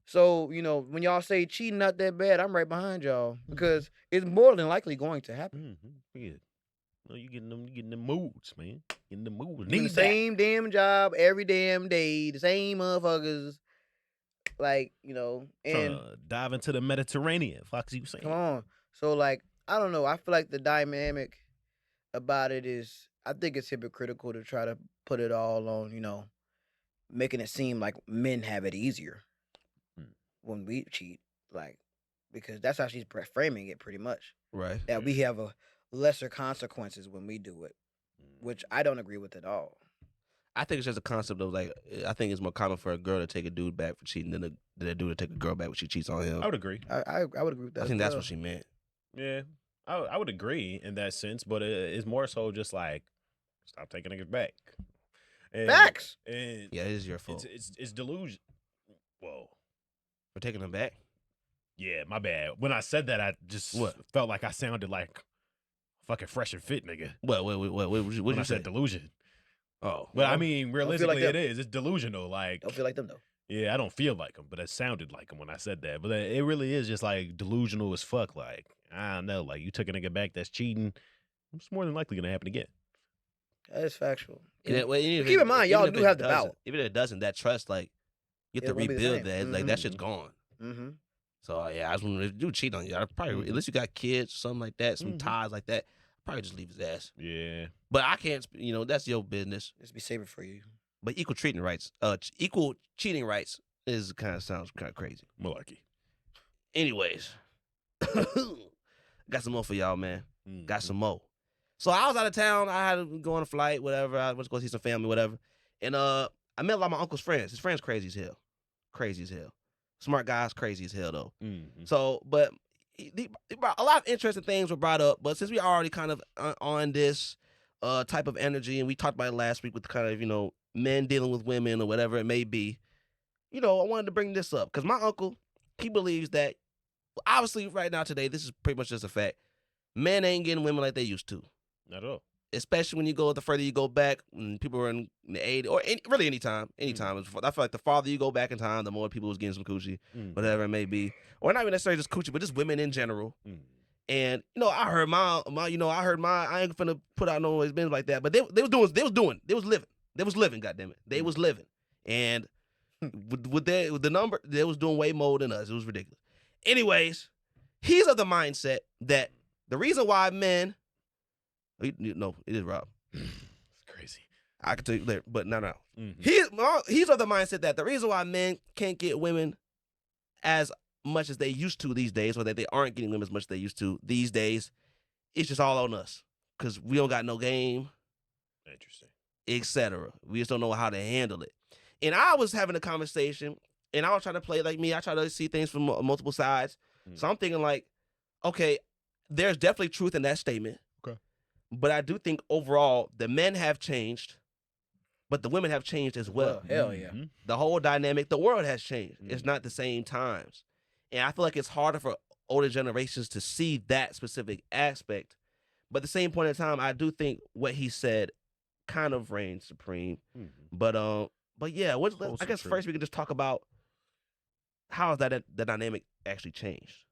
So, when y'all say cheating not that bad, I'm right behind y'all because it's more than likely going to happen. Yeah. No, you getting the moods, man. Getting the moods. Doing the same damn job every damn day, the same motherfuckers. Like, and Trying to dive into the Mediterranean. Foxy was saying. come on. So, like, I don't know. I feel like the dynamic about it is, I think it's hypocritical to try to put it all on, making it seem like men have it easier when we cheat, like, because that's how she's framing it pretty much. Right. That we have a lesser consequences when we do it, which I don't agree with at all. I think it's just a concept of like, I think it's more common for a girl to take a dude back for cheating than a dude to take a girl back when she cheats on him. I would agree. I would agree with that. I think that's what she meant. Yeah, I would agree in that sense, but it's more so just like, stop taking niggas back. Facts. And Yeah, it is your fault. It's delusion. Whoa. For taking them back? Yeah, my bad. When I said that, I just felt like I sounded like fucking fresh and fit, nigga. What you I say? said delusion. Oh. But I mean, realistically, like it is. It's delusional. Like, Don't feel like them though. yeah, I don't feel like them, but it sounded like them when I said that. But it really is just like delusional as fuck. Like, I don't know. Like, you took a nigga back that's cheating. It's more than likely gonna happen again. That is factual. Keep in mind, y'all do have the power. Even if it doesn't, that trust, like, you have to It won't be the rebuild same. that. Like, that shit's gone. Mm-hmm. So, yeah, I was when do cheat on you, I'd probably, unless you got kids or something like that, some ties like that, probably just leave his ass. Yeah. But I can't, that's your business. Just be safer for you. But equal cheating rights sounds kind of crazy. Malarkey. Anyways, got some more for y'all, man. Got some more. So I was out of town. I had to go on a flight, whatever. I went to go see some family, whatever. And I met a lot of my uncle's friends. His friends crazy as hell. Crazy as hell. Smart guys, crazy as hell, though. So, but a lot of interesting things were brought up. But since we already kind of on this type of energy, and we talked about it last week with kind of, men dealing with women or whatever it may be, I wanted to bring this up. Because my uncle, he believes that, obviously right now today, this is pretty much just a fact. Men ain't getting women like they used to. Not at all. Especially when the further you go back, when people were in the 80s, or really anytime. I feel like the farther you go back in time, the more people was getting some coochie, whatever it may be. Or not even necessarily just coochie, but just women in general. And, I heard I ain't finna put out no business like that, but they was living, goddammit. They was living. And with the number, they was doing way more than us. It was ridiculous. Anyways, he's of the mindset that the reason why men, no, it is Rob. It's crazy. I can tell you later, but no. Mm-hmm. He's of the mindset that the reason why men can't get women as much as they used to these days, or that they aren't getting women as much as they used to these days, it's just all on us because we don't got no game, Interesting. etc. We just don't know how to handle it. And I was having a conversation, and I was trying to play like me. I try to see things from multiple sides. So I'm thinking like, okay, there's definitely truth in that statement. Okay. But I do think overall the men have changed, but the women have changed as well. Hell yeah. The whole dynamic, the world has changed. It's not the same times. And I feel like it's harder for older generations to see that specific aspect. But at the same point in time, I do think what he said kind of reigns supreme. But yeah, I guess first we can just talk about how has that the dynamic actually changed.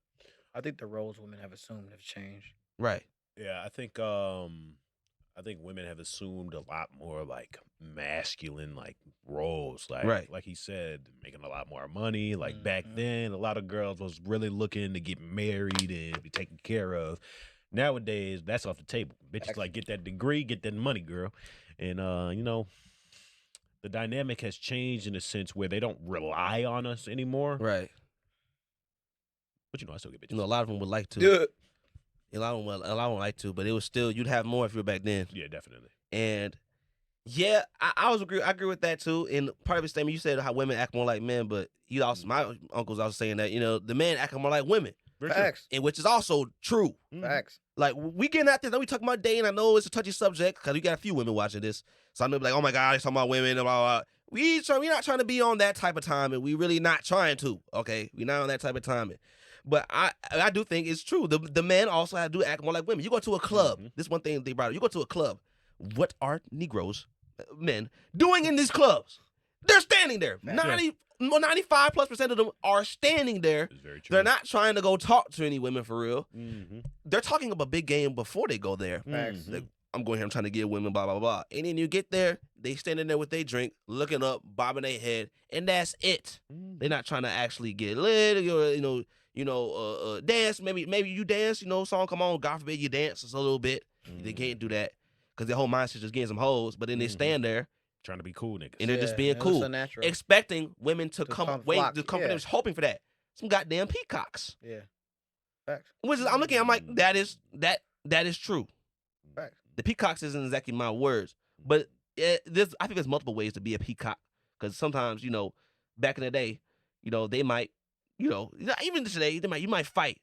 I think the roles women have assumed have changed. Right. Yeah, I think women have assumed a lot more like masculine like roles. Like he said, making a lot more money. Like back then, a lot of girls was really looking to get married and be taken care of. Nowadays, that's off the table. Bitches like get that degree, get that money, girl. And the dynamic has changed in a sense where they don't rely on us anymore. Right. But I still get bitches. A lot of them would like to. Yeah. A lot of them would like to, but it was still, you'd have more if you were back then. Yeah, definitely. And yeah, I agree with that too. And part of his statement, you said how women act more like men, but he also, my uncle's also saying that, the men act more like women. Facts. And which is also true. Facts. Like, we getting at this, then we talking about dating. I know it's a touchy subject because we got a few women watching this. So I know, like, oh my God, he's talking about women. Blah, blah, blah. We're not trying to be on that type of timing. We really not trying to, okay? We're not on that type of timing. But I do think it's true. The men also do act more like women. You go to a club. This one thing they brought up. You go to a club. What are Negroes, men, doing in these clubs? They're standing there. 95+% of them are standing there. Very true. They're not trying to go talk to any women for real. They're talking about big game before they go there. Like, I'm going here, I'm trying to get women, blah, blah, blah. And then you get there, they standing there with their drink, looking up, bobbing their head, and that's it. They're not trying to actually get lit, or, dance. Maybe you dance, song come on, God forbid you dance just a little bit. They can't do that because their whole mindset just getting some hoes, but then they stand there. Trying to be cool niggas. And they're just being cool. So expecting women to come flock. to come for them, hoping for that. Some goddamn peacocks. Yeah. Facts. Which is, I'm like, that is true. Facts. The peacocks isn't exactly my words, but I think there's multiple ways to be a peacock. Because sometimes, back in the day, they might, even today, you might fight.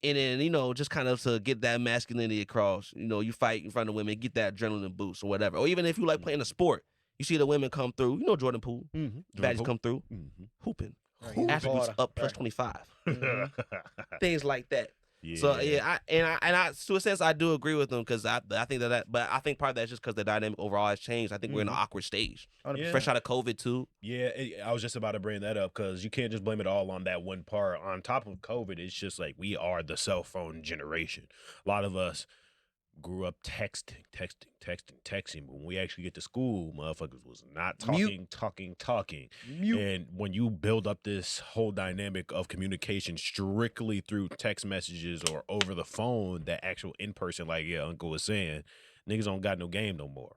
And then, just kind of to get that masculinity across, you fight in front of women, get that adrenaline boost or whatever. Or even if you like playing a sport, you see the women come through, Jordan Poole, badges come through, hooping. Attributes up plus 25. Things like that. Yeah. So I to a sense I do agree with them because I think but I think part of that's just because the dynamic overall has changed. I think we're in an awkward stage, fresh out of COVID too. Yeah, I was just about to bring that up because you can't just blame it all on that one part. On top of COVID, it's just like we are the cell phone generation. A lot of us grew up texting. But when we actually get to school, motherfuckers was not talking. Mute. And when you build up this whole dynamic of communication strictly through text messages or over the phone, that actual in person, like Uncle was saying, niggas don't got no game no more.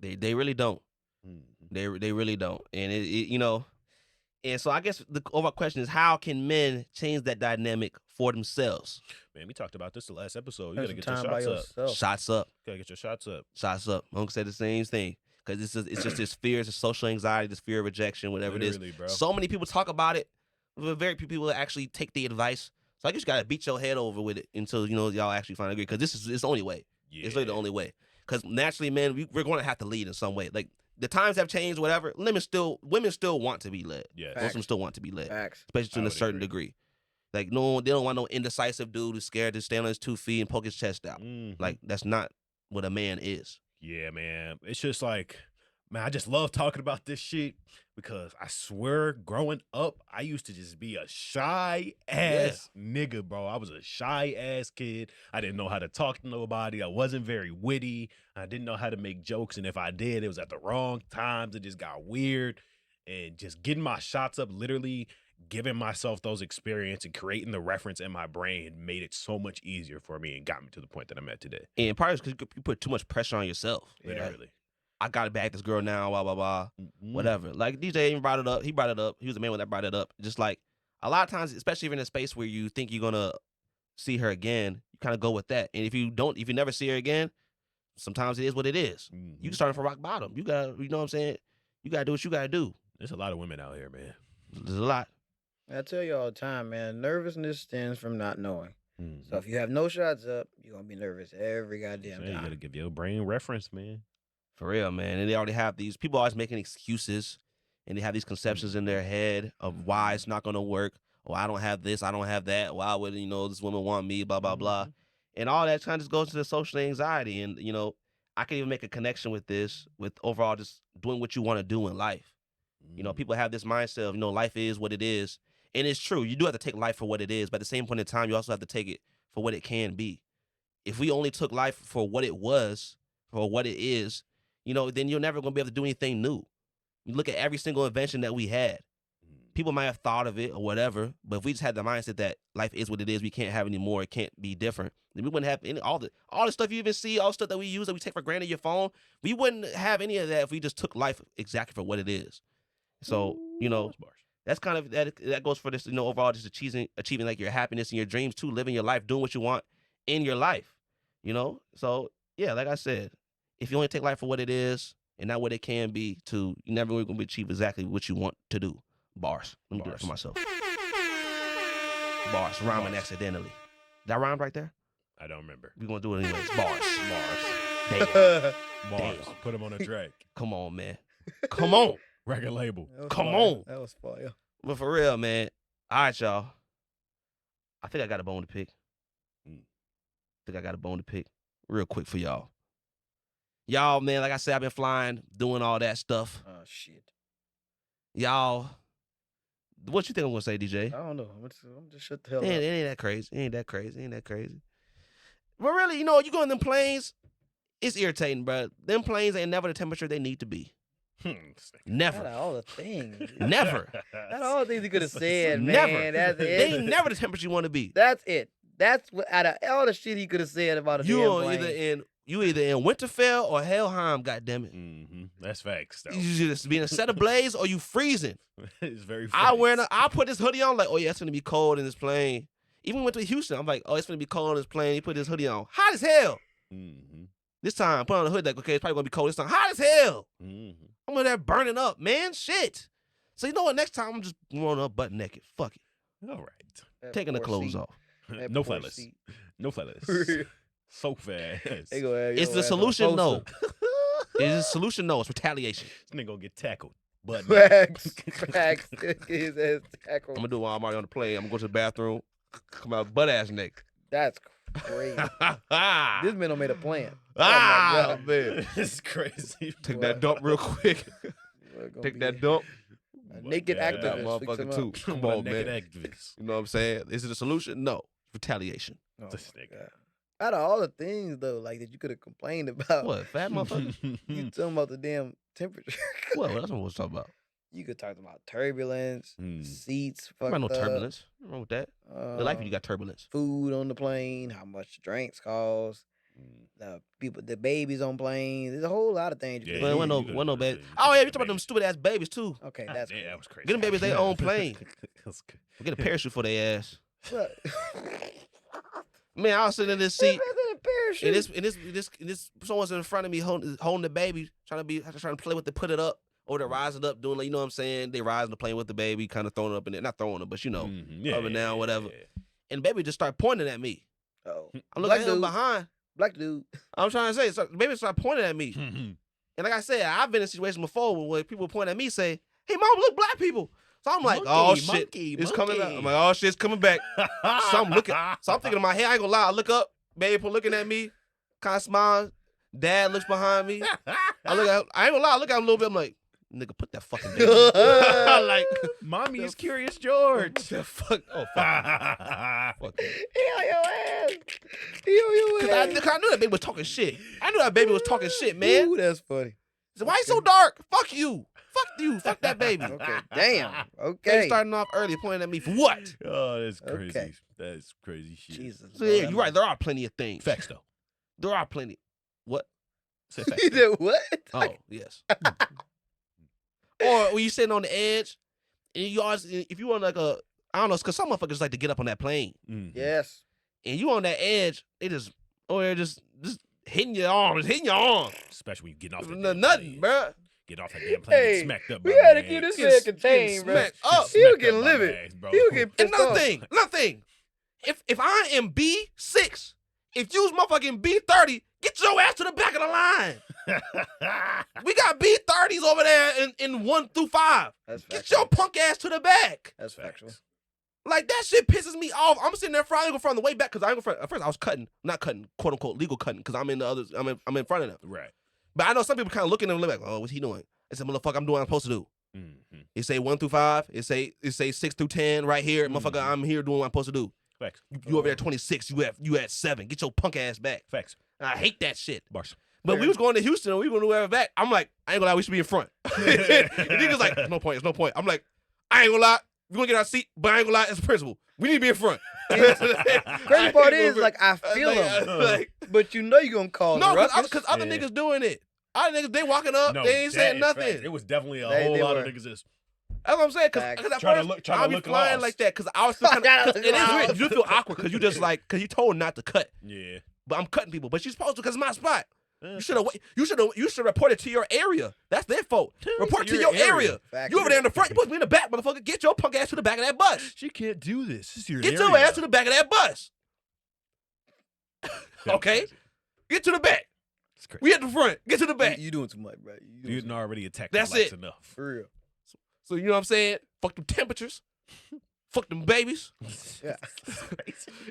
They really don't. They really don't. And and so I guess the overall question is, how can men change that dynamic for themselves? Man, we talked about this the last episode. You gotta get your Time shots by up. Shots up. Gotta get your shots up. Shots up. Uncle said the same thing. Because it's just this fear, it's a social anxiety, this fear of rejection, whatever Literally, it is. bro. So many people talk about it, but very few people actually take the advice. So I guess you gotta beat your head over with it until y'all actually finally agree. Because it's the only way. Yeah. It's really the only way. Because naturally, man, we're going to have to lead in some way. Like, the times have changed, whatever. Women still want to be led. Yeah. Most of them still want to be led. Facts. Especially to a certain degree. Like, no, they don't want no indecisive dude who's scared to stand on his 2 feet and poke his chest out. Like, that's not what a man is. Yeah, man. It's just like, man, I just love talking about this shit because I swear, growing up, I used to just be a shy ass nigga, bro. I was a shy ass kid. I didn't know how to talk to nobody. I wasn't very witty. I didn't know how to make jokes. And if I did, it was at the wrong times. It just got weird. And just getting my shots up, literally giving myself those experiences and creating the reference in my brain made it so much easier for me and got me to the point that I'm at today. And part is because you put too much pressure on yourself. Literally. I got to back this girl now, blah, blah, blah, whatever. Like, DJ even brought it up. He brought it up. He was the main one that brought it up. Just like, a lot of times, especially if you're in a space where you think you're going to see her again, you kind of go with that. And if you never see her again, sometimes it is what it is. You starting from rock bottom. You got to, you know what I'm saying? You got to do what you got to do. There's a lot of women out here, man. There's a lot. I tell you all the time, man, nervousness stems from not knowing. So if you have no shots up, you're going to be nervous every goddamn time. You got to give your brain reference, man. For real, man. And they already have these, people always making excuses, and they have these conceptions in their head of why it's not going to work. Oh, I don't have this, I don't have that. Why would, this woman want me, blah, blah, blah. And all that kind of just goes to the social anxiety. And, I can even make a connection with this, with overall just doing what you want to do in life. People have this mindset of, life is what it is. And it's true. You do have to take life for what it is. But at the same point in time, you also have to take it for what it can be. If we only took life for what it was, for what it is, then you're never going to be able to do anything new. You look at every single invention that we had. People might have thought of it or whatever, but if we just had the mindset that life is what it is, we can't have any more, it can't be different, then we wouldn't have all the stuff you even see, all the stuff that we use, that we take for granted, your phone, we wouldn't have any of that if we just took life exactly for what it is. So, that's kind of, that goes for this, overall just achieving like your happiness and your dreams too, living your life, doing what you want in your life, So, yeah, like I said, if you only take life for what it is and not what it can be, you're never going to achieve exactly what you want to do. Bars. Let me do that for myself. Bars. Rhyming accidentally. That rhymed right there? I don't remember. We're going to do it anyways. Bars. Damn. Damn. Put him on a track. Come on, man. Come on. Record label. Come on. That was fire. But for real, man. All right, y'all. I think I got a bone to pick. Real quick for y'all. Y'all, man, like I said, I've been flying, doing all that stuff. Oh, shit. Y'all, what you think I'm going to say, DJ? I don't know. I'm just shut the hell up. It ain't that crazy. But really, you go in them planes, it's irritating, bro. Them planes ain't never the temperature they need to be. Never. Out of all the things. Never. Out of all the things he could have said, man. Never. That's it. They ain't never the temperature you want to be. That's it. That's what, out of all the shit he could have said about a damn plane. You either in Winterfell or Helheim, goddammit. That's facts, though. You just be in a set ablaze or you freezing. It's very I put this hoodie on like, oh yeah, it's gonna be cold in this plane. Even went to Houston, I'm like, oh, it's gonna be cold in this plane. He put this hoodie on. Hot as hell. This time, put on the hood like, okay, it's probably gonna be cold this time. Hot as hell. I'm over there burning up, man. Shit. So you know what? Next time I'm just rolling up butt naked. Fuck it. All right. Taking the clothes off. No flatless. No flatless. So fast. Is the solution no? Is the solution no? It's retaliation. This nigga gonna get tackled. But Facts. His ass tackled. I'm gonna do while I'm already on the plane. I'm gonna go to the bathroom, come out butt ass naked. That's crazy. This man done made a plan. Oh man. This is crazy. Take that dump real quick. Take that dump. Naked That activist. motherfucker too. Come on, man. Activist. You know what I'm saying? Is it a solution? No. Retaliation. Oh, This nigga. God. Out of all the things though, like that you could have complained about. What? Fat motherfucker? You talking about the damn temperature. What? That's what we're talking about. You could talk about turbulence, seats, fucked Ain't no up, turbulence. What's wrong with that? The life you got turbulence. Food on the plane, how much drinks cost, the babies on planes. There's a whole lot of things. Yeah, Well, wasn't no baby. Oh yeah, you talking about them stupid ass babies too. Okay, that's yeah, that was crazy. Get them babies their own plane. That's good. Get a parachute for their ass. What? Man, I was sitting in this seat. Parachute. And this someone's in front of me holding the baby, trying to play with it, put it up, or they're rising up, doing like, you know what I'm saying? They rising the plane with the baby, kind of throwing it up in there. Not throwing it, but up and down, whatever. And baby just started pointing at me. Oh. I'm looking at him behind. Black dude. I'm trying to say, so the baby started pointing at me. And like I said, I've been in situations before where people point at me, say, hey, mom, look, black people. So I'm like, it's coming back. I'm like, oh, shit, it's coming back. So I'm thinking in my head, I ain't gonna lie. I look up, baby looking at me, kind of smiling. Dad looks behind me. I ain't gonna lie, I look at him a little bit. I'm like, nigga, put that fucking baby. Like, mommy is Curious George. The fuck? Oh, fuck. Fuck. He on your ass. He on your ass. I knew that baby was talking shit. I knew that baby was talking shit, man. Ooh, that's funny. So why you so dark? Fuck you. Fuck you. Fuck that baby. Okay, damn. They Okay. starting off early, pointing at me for what? Oh, that's crazy. Okay. That's crazy shit. Jesus. So yeah, you're right. There are plenty of things. Facts though. There are plenty. What? Say facts. You did what? Oh, yes. Or when you sitting on the edge, and you always, if you want like a, I don't know, because some motherfuckers like to get up on that plane, Yes. and you on that edge, they just, or they're just hitting your arm, Especially when you get off the Nothing, plane. bruh. Get off that damn plane, Hey, get smacked up. we by had my to give this ex. man Getting contained, bro. smacked up. He was Smacked getting up by my livid. ex, bro. He was getting pissed Another off. thing. If I am B6, if you's motherfucking B30, get your ass to the back of the line. We got B30s over there in 1 through 5. That's Get factual. your punk ass to the back. That's factual. Like, that shit pisses me off. I'm sitting there frying from the way back because I ain't front. At first, I was not cutting, quote unquote, legal cutting because I'm in the others. I'm in front of them. Right. But I know some people kind of looking at them like, oh, what's he doing? I said, motherfucker, I'm doing what I'm supposed to do. Mm-hmm. It say 1 through 5. It say 6 through 10 right here. Motherfucker, I'm here doing what I'm supposed to do. Facts. You over there 26. You at 7. Get your punk ass back. Facts. I hate that shit. Bars. But we was going to Houston and we were going to whoever back. I'm like, I ain't gonna lie, we should be in front. Niggas like, there's no point. I'm like, I ain't gonna lie, we're gonna get our seat, but I ain't gonna lie, it's a principle. We need to be in front. Crazy part is, like, I feel him. But you know you're gonna call no, the because other niggas doing it. Other niggas, they walking up, No, they ain't saying that is nothing. facts. It was definitely a They whole lot were. of niggas that's That's what I'm saying. Because at Trying first, to I'll be look flying lost. like that because I was feel kind Trying to of. look It is lost. weird. You feel awkward because you just like because you told not to cut, Yeah. but I'm cutting people. But you're supposed to because it's my spot. You should report it to your area. That's their fault. Report to your area. You over there in the front. You supposed to be in the back, motherfucker. Get your punk ass to the back of that bus. She can't do this. This is your Get area. your ass to the back of that bus. Okay? Get to the back. It's crazy. We at the front. Get to the back. You doing too much, bro. You didn't already attack That's the lights it. enough. For real. So you know what I'm saying? Fuck them temperatures. Fuck them babies. Yeah.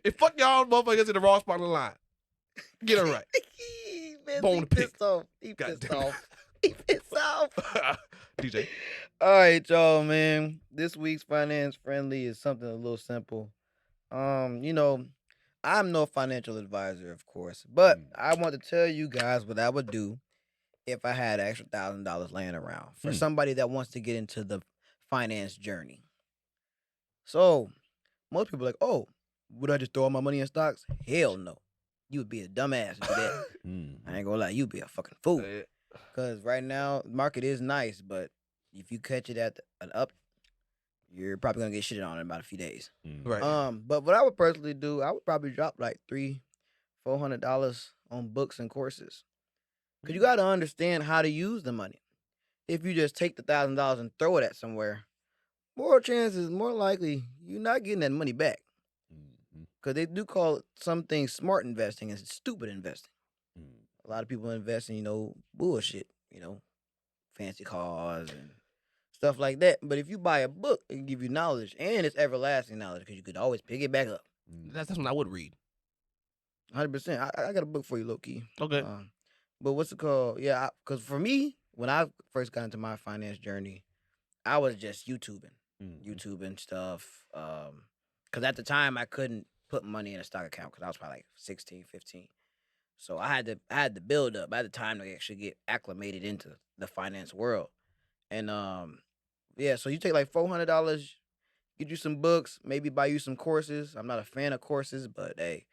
And fuck y'all motherfuckers in the wrong spot of the line. Get it right. Man, Bone he to pick. pissed off. He God pissed damn it. off. He pissed off. DJ. All right, y'all, man. This week's finance friendly is something a little simple. You know, I'm no financial advisor, of course, but I want to tell you guys what I would do if I had an extra $1,000 laying around for somebody that wants to get into the finance journey. So, most people are like, oh, would I just throw all my money in stocks? Hell no. You would be a dumbass to do that. I ain't gonna lie, you'd be a fucking fool. Because right now, the market is nice, but if you catch it at an up, you're probably gonna get shitted on in about a few days. Right. But what I would personally do, I would probably drop like $300-$400 on books and courses. Cause you gotta understand how to use the money. If you just take the $1,000 and throw it at somewhere, more likely you're not getting that money back. Cause they do call some things smart investing and stupid investing. A lot of people invest in, bullshit, fancy cars and stuff like that. But if you buy a book, it can give you knowledge, and it's everlasting knowledge because you could always pick it back up. That's what I would read. 100%. I got a book for you, low-key. Okay. But what's it called? Yeah, because for me, when I first got into my finance journey, I was just YouTubing stuff. Because at the time, I couldn't put money in a stock account because I was probably like 16, 15. So I had to build up. I had the time to actually get acclimated into the finance world. And so you take like $400, get you some books, maybe buy you some courses. I'm not a fan of courses, but hey,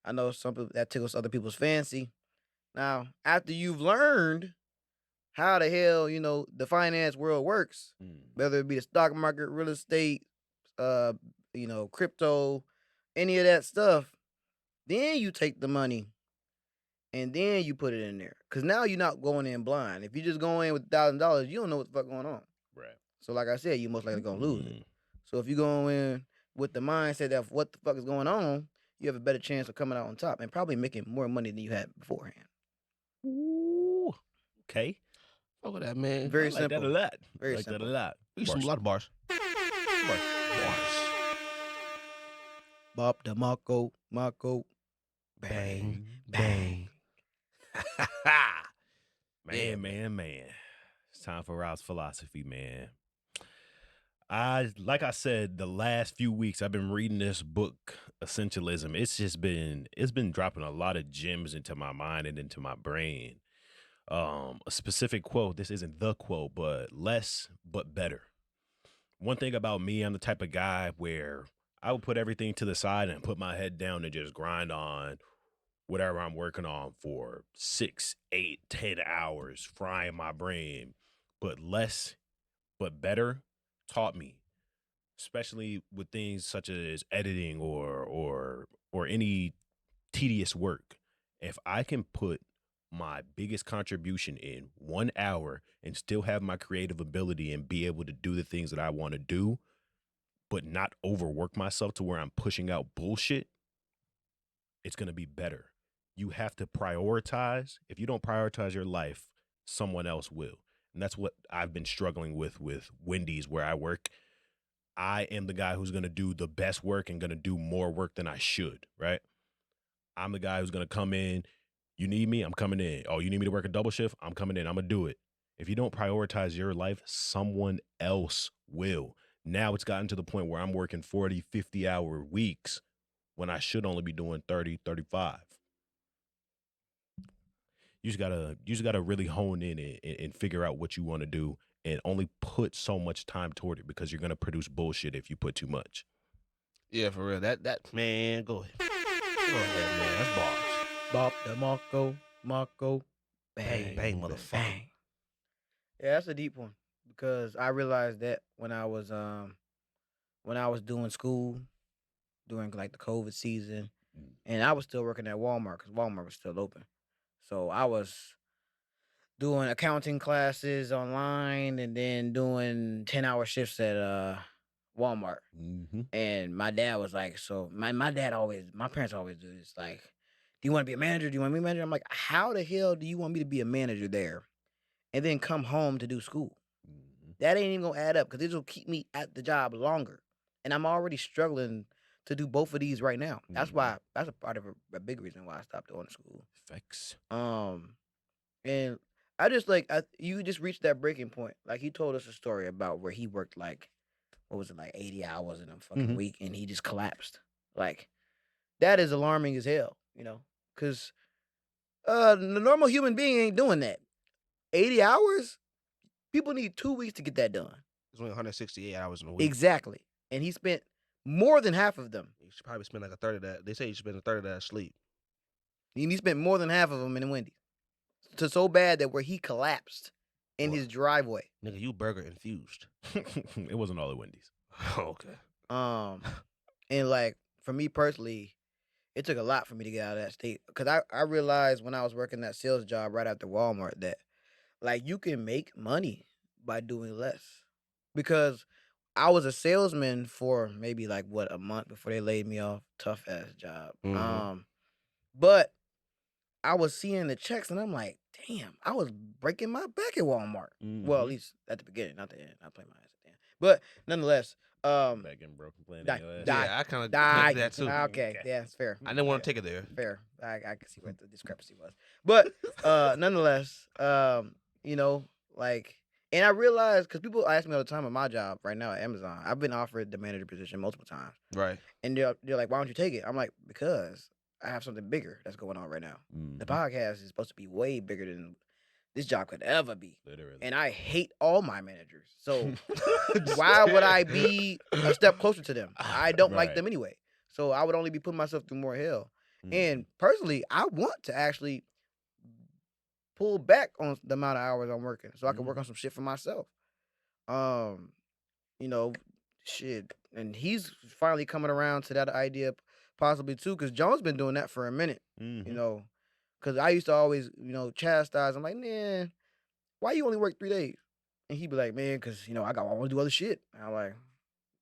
I know some people that tickles other people's fancy. Now, after you've learned how the hell, the finance world works, whether it be the stock market, real estate, crypto, any of that stuff, then you take the money and then you put it in there. Because now you're not going in blind. If you just go in with $1,000, you don't know what the fuck going on. Right. So like I said, you most likely going to lose it. So if you go in with the mindset of what the fuck is going on, you have a better chance of coming out on top and probably making more money than you had beforehand. Ooh. Okay. Fuck with that, man. Very I like simple. that a lot. Very like simple. that a lot. Use some lot of bars. Bars. Bob the Marco, Bang, bang. Man. It's time for Rob's philosophy, man. Like I said, the last few weeks I've been reading this book, Essentialism. It's been dropping a lot of gems into my mind and into my brain. A specific quote, this isn't the quote, but less but better. One thing about me, I'm the type of guy where I would put everything to the side and put my head down and just grind on whatever I'm working on for 6, 8, 10 hours, frying my brain. But less, but better taught me, especially with things such as editing or any tedious work. If I can put my biggest contribution in 1 hour and still have my creative ability and be able to do the things that I want to do, but not overwork myself to where I'm pushing out bullshit, it's going to be better. You have to prioritize. If you don't prioritize your life, someone else will. And that's what I've been struggling with Wendy's, where I work. I am the guy who's going to do the best work and going to do more work than I should, right? I'm the guy who's going to come in. You need me? I'm coming in. Oh, you need me to work a double shift? I'm coming in. I'm going to do it. If you don't prioritize your life, someone else will. Now it's gotten to the point where I'm working 40, 50-hour weeks when I should only be doing 30, 35. You just gotta really hone in and figure out what you want to do and only put so much time toward it, because you're gonna produce bullshit if you put too much. Yeah, for real. That man, go ahead. Go ahead, man. That's bars. Bop the Marco, Bang, bang, motherfucker. bang. Yeah, that's a deep one, because I realized that when I was doing school during like the COVID season, and I was still working at Walmart because Walmart was still open. So I was doing accounting classes online and then doing 10-hour shifts at Walmart. Mm-hmm. And my dad was like, so my parents always do this, like, do you want to be a manager? Do you want to be a manager? I'm like, how the hell do you want me to be a manager there and then come home to do school? Mm-hmm. That ain't even gonna add up, because this will keep me at the job longer. And I'm already struggling to do both of these right now. That's why, that's a part of a big reason why I stopped going to school. Facts. And I just like, you just reached that breaking point. Like, he told us a story about where he worked like, what was it, like 80 hours in a fucking week, and he just collapsed. Like, that is alarming as hell, because the normal human being ain't doing that. 80 hours? People need 2 weeks to get that done. It's only 168 hours in a week. Exactly. And he spent more than half of them. You should probably spend like a third of that. They say you should spend a third of that asleep. And he spent more than half of them in Wendy's. So bad that where he collapsed in his driveway. Nigga, you burger infused. It wasn't all at Wendy's. Okay. And like, for me personally, it took a lot for me to get out of that state. Because I realized when I was working that sales job right after Walmart that, like, you can make money by doing less. Because I was a salesman for maybe like, a month before they laid me off. Tough ass job. Mm-hmm. But I was seeing the checks and I'm like, damn, I was breaking my back at Walmart. Mm-hmm. Well, at least at the beginning, not the end. I played my ass at the end. But nonetheless, Back in broken playing die- your ass. die- Yeah, I kind of die. that too. Okay, yeah, it's fair. I didn't want to take it there. Fair. I can see what the discrepancy was. But nonetheless, like, and I realized, because people ask me all the time at my job right now at Amazon, I've been offered the manager position multiple times. Right. And they're like, why don't you take it? I'm like, because I have something bigger that's going on right now. Mm-hmm. The podcast is supposed to be way bigger than this job could ever be. Literally. And I hate all my managers. So why would I be a step closer to them? I don't like Right. them anyway. So I would only be putting myself through more hell. Mm-hmm. And personally, I want to actually pull back on the amount of hours I'm working so I can work on some shit for myself. Shit. And he's finally coming around to that idea possibly too, because John's been doing that for a minute, because I used to always, chastise. I'm like, man, why you only work 3 days? And he'd be like, man, because, I want to do other shit. And I'm like,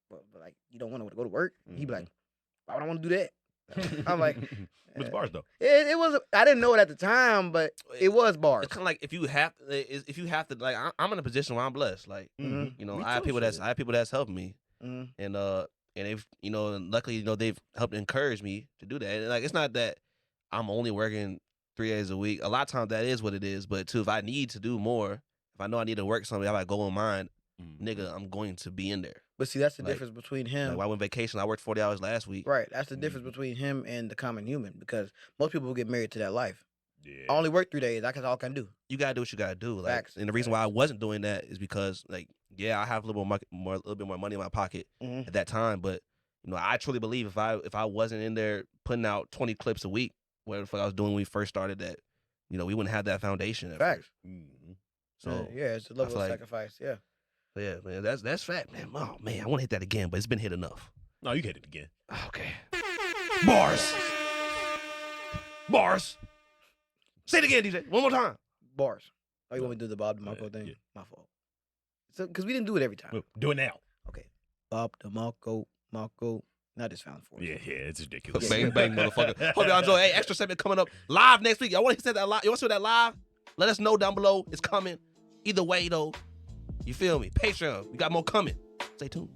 but like, you don't want to go to work? And he'd be like, why would I want to do that? I'm like, Which bars though? It was. I didn't know it at the time, but it was bars. It's kind of like if you have to, like, I'm in a position where I'm blessed. Like, I have people that's helping me, and they've, luckily, they've helped encourage me to do that. And like, it's not that I'm only working 3 days a week. A lot of times that is what it is. But too, if I need to do more, if I know I need to work something, I have a goal in mind, nigga, I'm going to be in there. But see, that's the difference between him. Like, when I went vacation, I worked 40 hours last week. Right. That's the difference between him and the common human, because most people get married to that life. Yeah. I only work 3 days. That's all I can do. You gotta do what you gotta do. Like, Facts. and the reason why I wasn't doing that is because, like, yeah, I have a little bit more money in my pocket at that time, but I truly believe if I wasn't in there putting out 20 clips a week, whatever the fuck I was doing when we first started that, you know, we wouldn't have that foundation at Facts. first. Mhm. So yeah, it's a level feel of like- sacrifice. Yeah. yeah, man, that's fact, man. Oh man, I want to hit that again, but it's been hit enough. No, you hit it again. Okay. Bars. Bars. Say it again, DJ. One more time. Bars. Oh, you No. want me to do the Bob DeMarco thing? Yeah. My fault. So, because we didn't do it every time. Well, do it now. Okay. Bob DeMarco, Marco. Not just found for Yeah, it's ridiculous. Bang, bang, motherfucker. Hope y'all enjoy. Hey, extra segment coming up live next week. Y'all want to see that live? You want to see that live? Let us know down below. It's coming. Either way, though. You feel me? Patreon. We got more coming. Stay tuned.